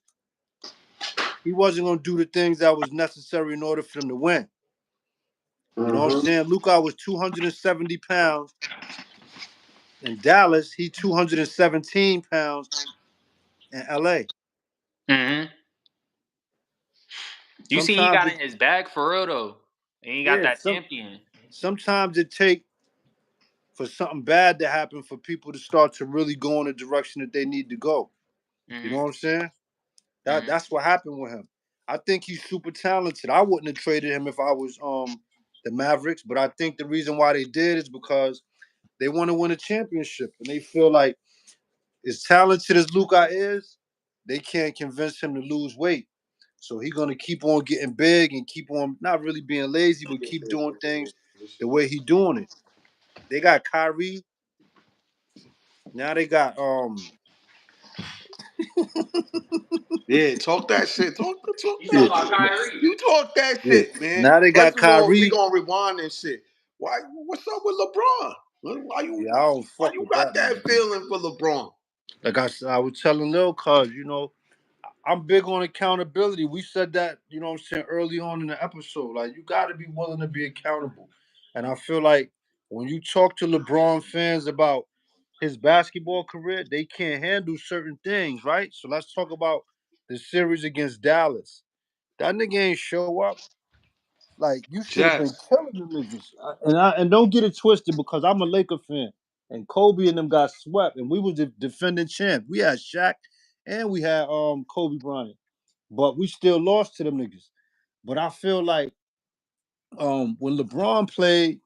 gonna do the things that was necessary in order for them to win. You know what I'm Mm-hmm. saying? Luca was 270 pounds. In Dallas, he 217 pounds in LA. Mm-hmm. You see, he Sometimes got it in his bag for real though, and he got yeah, that champion. sometimes it take for something bad to happen for people to start to really go in the direction that they need to go. You know Mm-hmm. what I'm saying? That Mm-hmm. that's what happened with him. I think he's super talented. I wouldn't have traded him if I was the Mavericks, but I think the reason why they did is because they want to win a championship and they feel like as talented as Luca is, they can't convince him to lose weight. So he's gonna keep on getting big and keep on not really being lazy, but keep doing things the way he doing it. They got Kyrie. Now they got Yeah, talk that shit. Talk You yeah, talking about Kyrie? you talk that yeah. shit, man. Now they got First of all, we Kyrie. gonna rewind and shit. Why? What's up with LeBron? Yeah, I don't Why fuck you with got that that nigga. feeling for LeBron? Like I was telling Lil Cuz, I'm big on accountability. We said that, what I'm saying, early on in the episode. Like, you got to be willing to be accountable. And I feel like when you talk to LeBron fans about his basketball career, they can't handle certain things, right? So let's talk about the series against Dallas. That nigga ain't show up. Like, you should have been Yes. killing the niggas. And don't get it twisted because I'm a Laker fan. And Kobe and them got swept, and we was the defending champ. We had Shaq and we had Kobe Bryant, but we still lost to them niggas. But I feel like when LeBron played,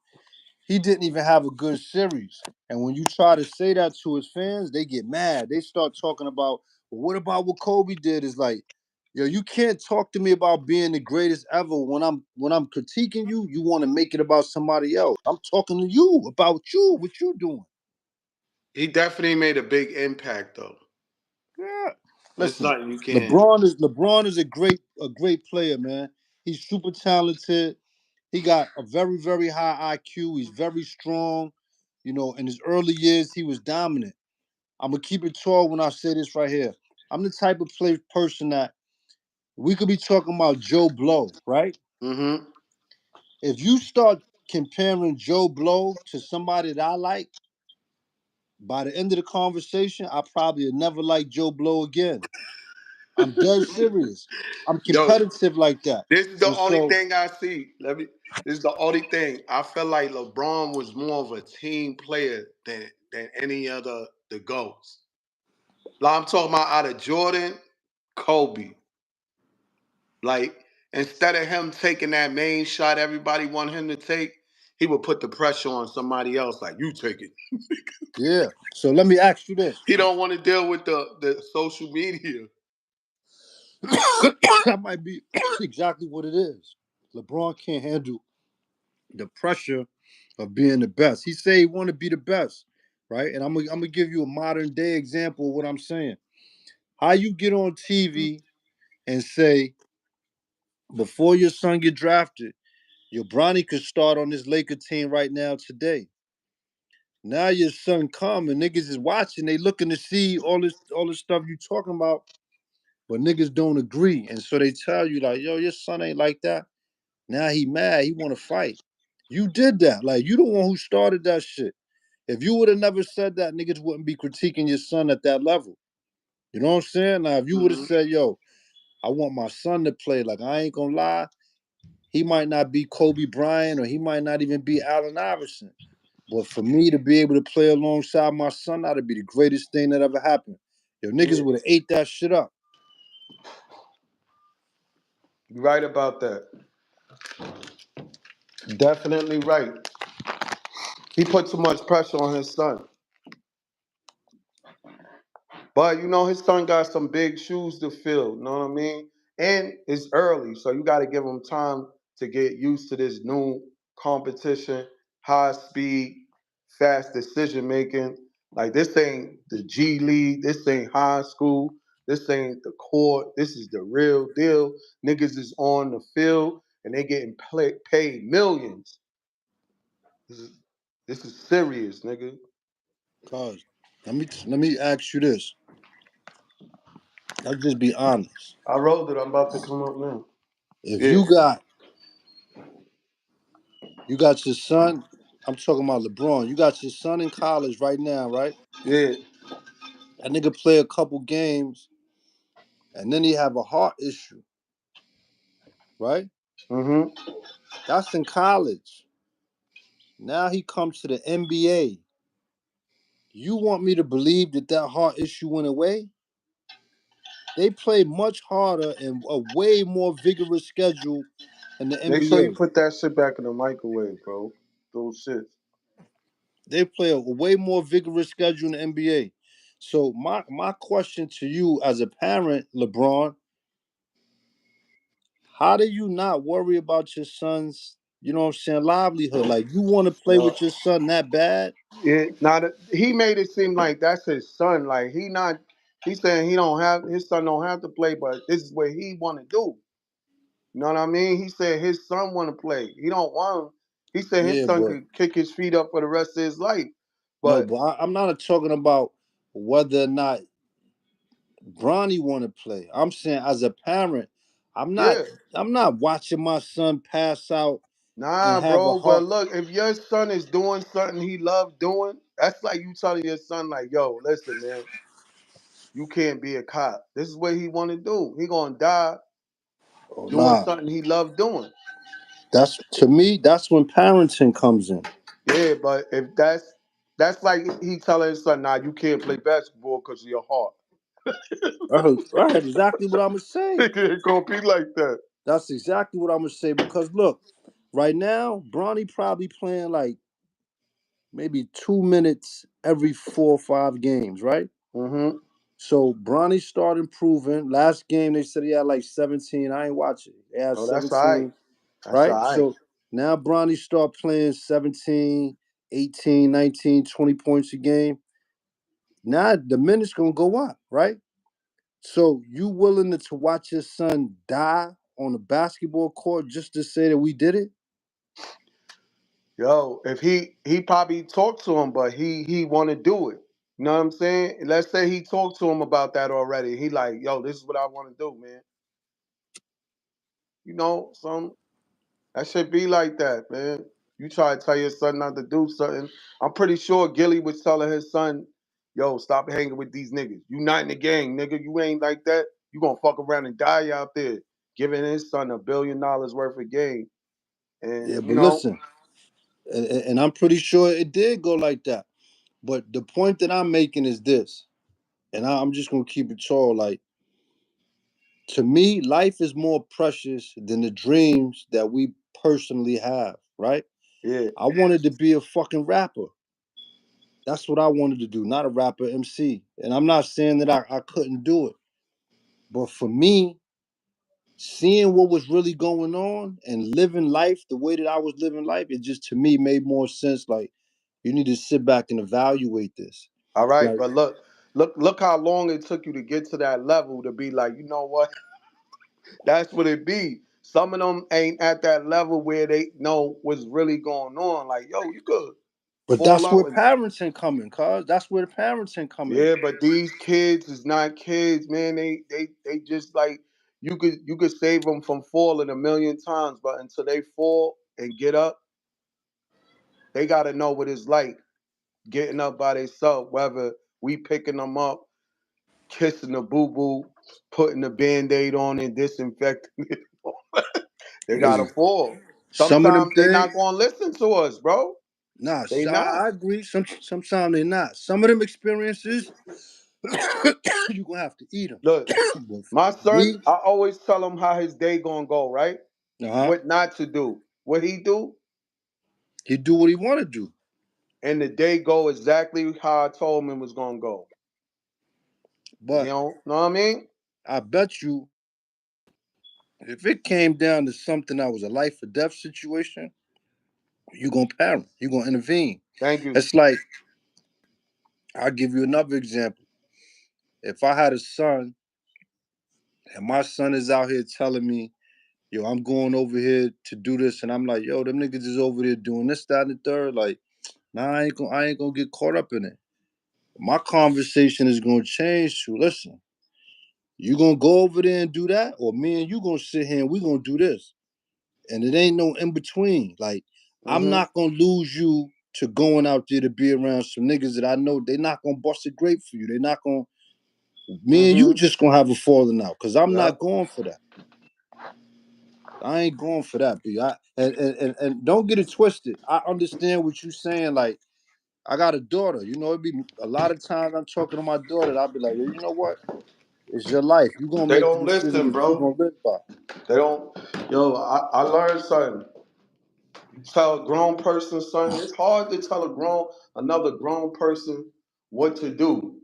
he didn't even have a good series. And when you try to say that to his fans, they get mad. They start talking about, well, what about what Kobe did? Is like, yo, you can't talk to me about being the greatest ever when I'm critiquing you. You want to make it about somebody else. I'm talking to you about you, what you doing. He definitely made a big impact though. Yeah. It's Listen, nothing you can't. LeBron is a great player, man. He's super talented. He got a very very high IQ. He's very strong. In his early years, he was dominant. I'm gonna keep it tall when I say this right here. I'm the type of person that we could be talking about Joe Blow, right? Mm-hmm. If you start comparing Joe Blow to somebody that I like, by the end of the conversation, I probably would never like Joe Blow again. I'm dead serious. I'm Yo, competitive like that. this is the And only so, thing I see. This is the only thing. I feel like LeBron was more of a team player than any other the GOATs. Like I'm talking about out of Jordan, Kobe. Like instead of him taking that main shot everybody want him to take, he would put the pressure on somebody else. Like you take it. yeah. So let me ask you this. He don't want to deal with the social media. That might be exactly what it is. LeBron can't handle the pressure of being the best. He say he want to be the best, right? And I'm gonna give you a modern day example of what I'm saying. How you get on TV and say before your son get drafted, your Bronny could start on this Laker team right now today. Now your son come and niggas is watching. They looking to see all this stuff you talking about, but niggas don't agree, and so they tell you like, yo, your son ain't like that. Now he mad. He want to fight. You did that. Like you the one who started that shit. If you would have never said that, niggas wouldn't be critiquing your son at that level. You know what I'm saying? Now, if you would have Mm-hmm. said, yo, I want my son to play, like I ain't gonna lie, he might not be Kobe Bryant or he might not even be Allen Iverson. But for me to be able to play alongside my son, that'd be the greatest thing that ever happened. Yo, niggas Yeah, would have ate that shit up. you're right about that. Definitely right. He put too much pressure on his son. But his son got some big shoes to fill. You know what I mean? And it's early, so you got to give him time to get used to this new competition, high speed, fast decision making. Like this ain't the G League. This ain't high school. This ain't the court. This is the real deal. Niggas is on the field and they getting paid millions. This is this is serious, nigga. Cause let me ask you this. I'll just be honest. I rolled it. I'm about to come up now. If Yeah, you got your son, I'm talking about LeBron. You got your son in college right now, right? yeah. That nigga play a couple games and then he have a heart issue, right? Mm-hmm. That's in college. Now he comes to the NBA. You want me to believe that that heart issue went away? They play much harder and a way more vigorous schedule in the Make sure you NBA. put that shit back in the microwave, bro. Those shits. They play a way more vigorous schedule in the NBA. So my question to you as a parent, LeBron, how do you not worry about your son's, livelihood? Like you want to play No. with your son that bad? He made it seem like that's his son. Like he not. He's saying he don't have his son don't have to play, but this is what he want to do. You know what I mean? He said his son want to play. He don't want. He said his Yeah, son but could kick his feet up for the rest of his life. no, But but I'm not talking about whether or not Bronny want to play. I'm saying as a parent, I'm not yeah, I'm not watching my son pass out and nah, have a bro. But heart. look, if your son is doing something he love doing, that's like you telling your son, like, yo, listen, man, you can't be a cop. This is what he want to do. He gonna die Oh doing nah. something he loved doing. That's to me, that's when parenting comes in. Yeah, but if that's like he telling his son, nah, you can't play basketball because of your heart. I heard exactly what I'm gonna say. It ain't gonna be like that. That's exactly what I'm gonna say because look, right now, Bronny probably playing like maybe 2 minutes every 4 or 5 games, right? Mm-hmm. So Bronny started improving. Last game they said he had like 17. I ain't watching. They had Oh, that's all right. 17, That's all right? right. So now Bronny start playing 17, 18, 19, 20 points a game. Now the minutes gonna go up, right? So you willing to watch your son die on a basketball court just to say that we did it? Yo, if he probably talked to him, but he want to do it. You know what I'm saying? Let's say he talked to him about that already. He like, yo, this is what I want to do, man. Some that should be like that, man. You try to tell your son not to do something. I'm pretty sure Gilly was telling his son, yo, stop hanging with these niggas. You not in the gang, nigga. You ain't like that. You gonna fuck around and die out there. Giving his son $1 billion worth of game. And Yeah, but listen, and I'm pretty sure it did go like that. But the point that I'm making is this, and I'm just gonna keep it tall. Like, to me, life is more precious than the dreams that we personally have. Right? yeah. I wanted to be a fucking rapper. That's what I wanted to do, not a rapper MC. And I'm not saying that I couldn't do it. But for me, seeing what was really going on and living life the way that I was living life, it just to me made more sense. Like, you need to sit back and evaluate this. All right, Like, but look how long it took you to get to that level to be like, you know what? That's what it be. Some of them ain't at that level where they know what's really going on. Like, yo, you could but fall that's where out and parenting coming, cuz. That's where the parenting come in. yeah, but these kids is not kids, man. They just like you could save them from falling 1 million times, but until they fall and get up, they got to know what it's like getting up by themselves. Whether we picking them up, kissing the boo boo, putting the band aid on and disinfecting it. They gotta Hey, fall. some of them Sometimes they things, not gonna listen to us, bro. nah, They not. I agree. Sometimes they're not. Some of them experiences, you gonna have to eat them. Look, But my son, me, I always tell him how his day gonna go, right? uh-huh, What not to do. What he do, he do what he want to do. and the day go exactly how I told him it was gonna go. You But know what I mean? I bet you, if it came down to something that was a life or death situation, you gonna parent. You gonna intervene. Thank you. It's like, I'll give you another example. If I had a son and my son is out here telling me, yo, I'm going over here to do this, and I'm like, yo, them niggas is over there doing this, that, and the third. Like, nah, I ain't gonna get caught up in it. My conversation is gonna change to, listen, you gonna go over there and do that, or me and you gonna sit here and we gonna do this. And it ain't no in between. Like, I'm Mm-hmm. not gonna lose you to going out there to be around some niggas that I know they not gonna bust a grape for you. They not gonna. Me and you Mm-hmm. just gonna have a falling out because I'm Yep. not going for that. I ain't going for that, B. And don't get it twisted. I understand what you saying. Like, I got a daughter. You know, it be a lot of times I'm talking to my daughter. I'll be like, yo, you know what? It's your life. You gonna They make the don't decision listen, that you bro. gonna live by. They don't. Yo, I learned something. You tell a grown person something. It's hard to tell another grown person what to do.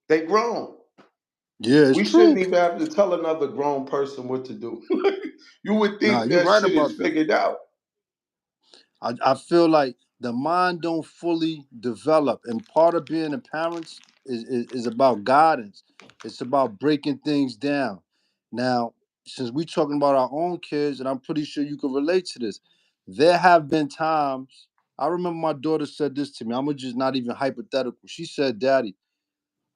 They grown. Yeah, it's We shouldn't true. even have to tell another grown person what to do. You would Nah, think you're that right shit is about that. figured out. I feel like the mind don't fully develop, and part of being a parent is about guidance. It's about breaking things down. Now, since we talking about our own kids, and I'm pretty sure you can relate to this, there have been times. I remember my daughter said this to me. I'm just not even hypothetical. She said, "Daddy,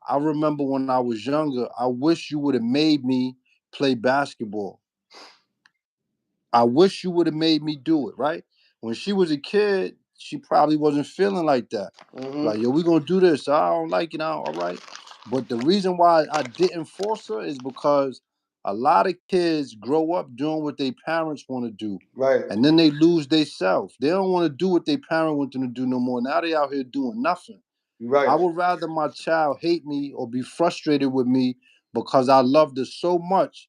I remember when I was younger. I wish you would have made me play basketball. I wish you would have made me do it, right?" When she was a kid, she probably wasn't feeling like that. Like, Hmm. yo, we gonna do this. I don't like it now, all right. But the reason why I didn't force her is because a lot of kids grow up doing what their parents want to do. Right. And then they lose their self. They don't want to do what their parent want them to do no more. Now they out here doing nothing. I Right. would rather my child hate me or be frustrated with me because I loved her so much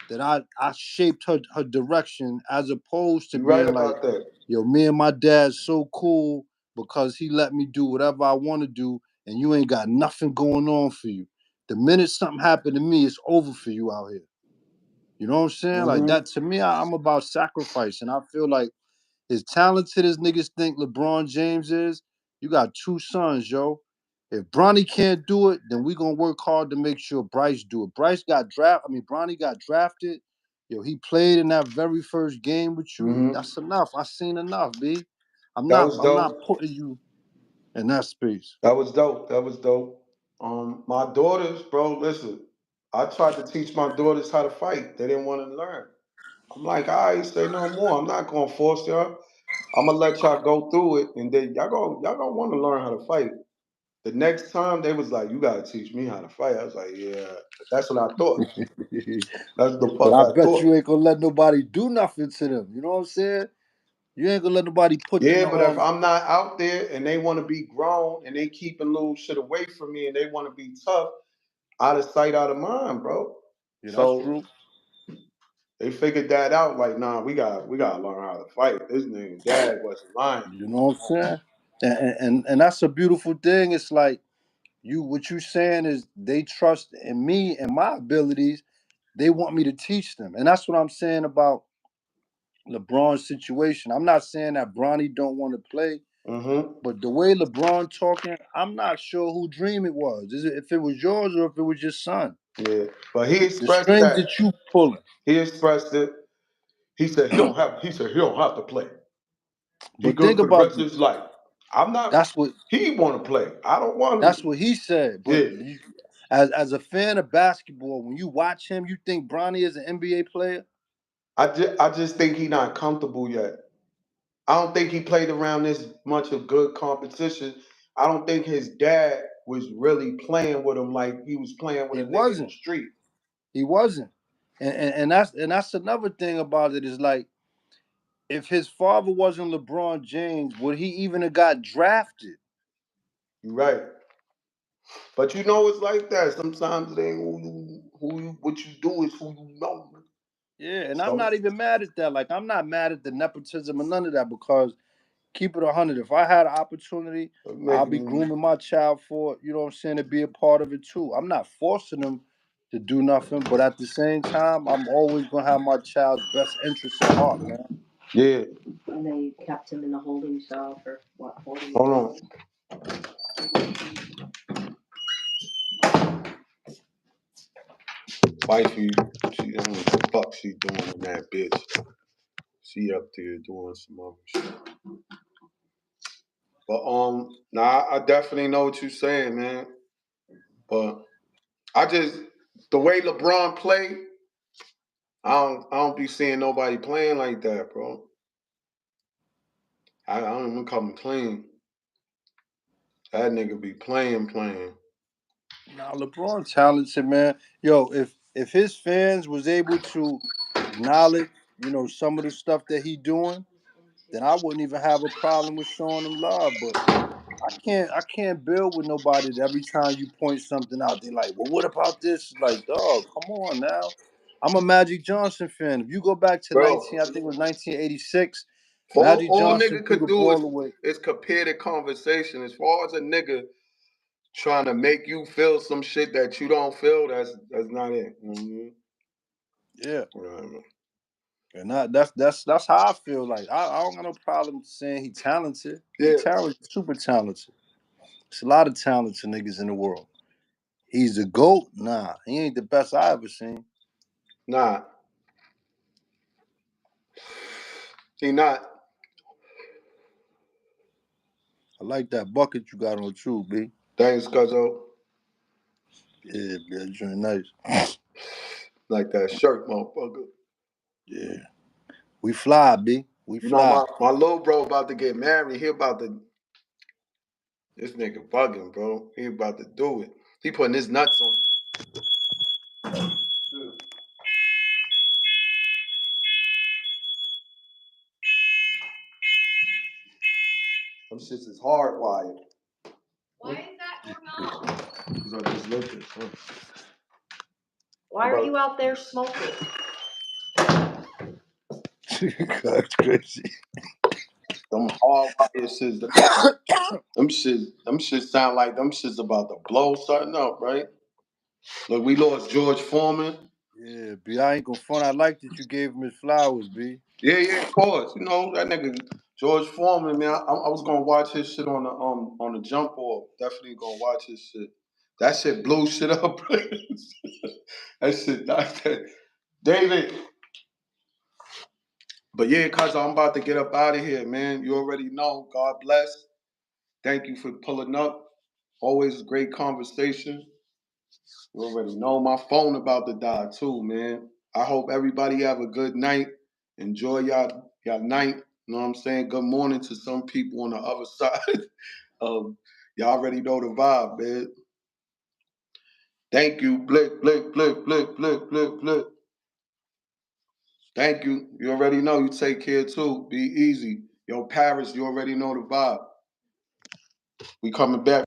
that I shaped her direction, as opposed to You right being like, about that. yo, me and my dad's so cool because he let me do whatever I want to do, and you ain't got nothing going on for you. The minute something happened to me, it's over for you out here. You know what I'm saying? Like Hmm. that to me, I'm about sacrifice, and I feel like as talented as niggas think LeBron James is, you got two sons, yo. If Bronny can't do it, then we gonna work hard to make sure Bryce do it. Bryce got draft. I mean, Bronny got drafted. Yo, he played in that very first game with you. Hmm. That's enough. I seen enough, B. I'm That not. was I'm not dope. putting you in that space. That was dope. That was dope. My daughters, bro. Listen, I tried to teach my daughters how to fight. They didn't want to learn. I'm like, I say no more. I'm not gonna force y'all. I'm gonna let y'all go through it, and then y'all gonna want to learn how to fight. The next time they was like, you gotta teach me how to fight. I was like, yeah, that's what I thought. That's the But fuck I I bet thought. you ain't gonna let nobody do nothing to them. You know what I'm saying? You ain't gonna let nobody put in Yeah, the but if I'm not out there and they want to be grown and they keeping little shit away from me and they want to be tough, out of sight, out of mind, bro. Yeah, that's So true. they figured that out. Like, nah, we gotta learn how to fight. This nigga dad wasn't lying. You know what I'm saying? And that's a beautiful thing. It's like you what you saying is they trust in me and my abilities. They want me to teach them. And that's what I'm saying about LeBron's situation. I'm not saying that Bronny don't want to play, Mm-hmm. but the way LeBron talking, I'm not sure who dream it was. Is it if it was yours or if it was your son? Yeah, but he The expressed strings that. that you pulling. He expressed it. He said he don't have. He said he don't have to play. He But good think for the about rest of this. his life. I'm not. That's what He want to play. I don't want that's him. what he said. But Yeah. you, as a fan of basketball, when you watch him, you think Bronny is an NBA player. I just think he not comfortable yet. I don't think he played around this much of good competition. I don't think his dad was really playing with him like he was playing with He a nigga in the wasn't. street. He wasn't. And that's another thing about it is like if his father wasn't LeBron James, would he even have got drafted? You right. But you know it's like that. Sometimes it ain't what you do is who you know. Yeah, and I'm So not even mad at that. Like I'm not mad at the nepotism or none of that because keep it 100. If I had an opportunity, I'll be making grooming my child for, you know what I'm saying, to be a part of it too. I'm not forcing them to do nothing, but at the same time, I'm always gonna have my child's best interests at heart, man. yeah. And they kept him in the holding cell for what, 40 Hold years? on. Wifey, she don't know what the fuck she doing with that bitch. She up there doing some other shit. But nah, I definitely know what you're saying, man. But I just the way LeBron play, I don't be seeing nobody playing like that, bro. I don't even come clean. That nigga be playing. Nah, LeBron talented, man. Yo, if his fans was able to acknowledge, you know, some of the stuff that he doing, then I wouldn't even have a problem with showing him love. But I can't build with nobody that every time you point something out, they like, well, what about this? Like, dog, come on now. I'm a Magic Johnson fan. If you go back to Bro, 19, I think it was 1986, Magic all Johnson nigga threw could the do ball away. is compare the conversation. As far as a nigga trying to make you feel some shit that you don't feel, that's not it. Mm-hmm. Yeah. Whatever. And that's how I feel. Like I don't got no problem saying he talented. He Yeah, talented, super talented. There's a lot of talented niggas in the world. He's the GOAT? Nah, he ain't the best I ever seen. nah, he not. I like that bucket you got on too, B. Thanks, Cuzzo. Yeah, man, you're nice. Like that shirt, motherfucker. Yeah. We fly, B. We You know, fly. my little bro about to get married. He about to. This nigga bugging, bro. He about to do it. He putting his nuts on. Them shits is hardwired. Why is that going Yeah. on? Cause I just looked at some. Why are you out there smoking? That's crazy. Them hardwired shits. Them shits sound like them shits about to blow something up, right? Look, we lost George Foreman. Yeah, B. I ain't gonna front. I like that you gave him his flowers, B. Yeah, of course. You know that nigga George Foreman, man, I was gonna watch his shit on the jump off. Definitely gonna watch his shit. That shit blew shit up. That shit, David. But yeah, cuz I'm about to get up out of here, man. You already know. God bless. Thank you for pulling up. Always a great conversation. You already know my phone about to die too, man. I hope everybody have a good night. Enjoy y'all night. You know what I'm saying? Good morning to some people on the other side. Y'all already know the vibe, man. Thank you. Blick, blick, blick, blick, blick, blick, blick. Thank you. You already know. You take care too. Be easy. Yo, Paris, you already know the vibe. We coming back.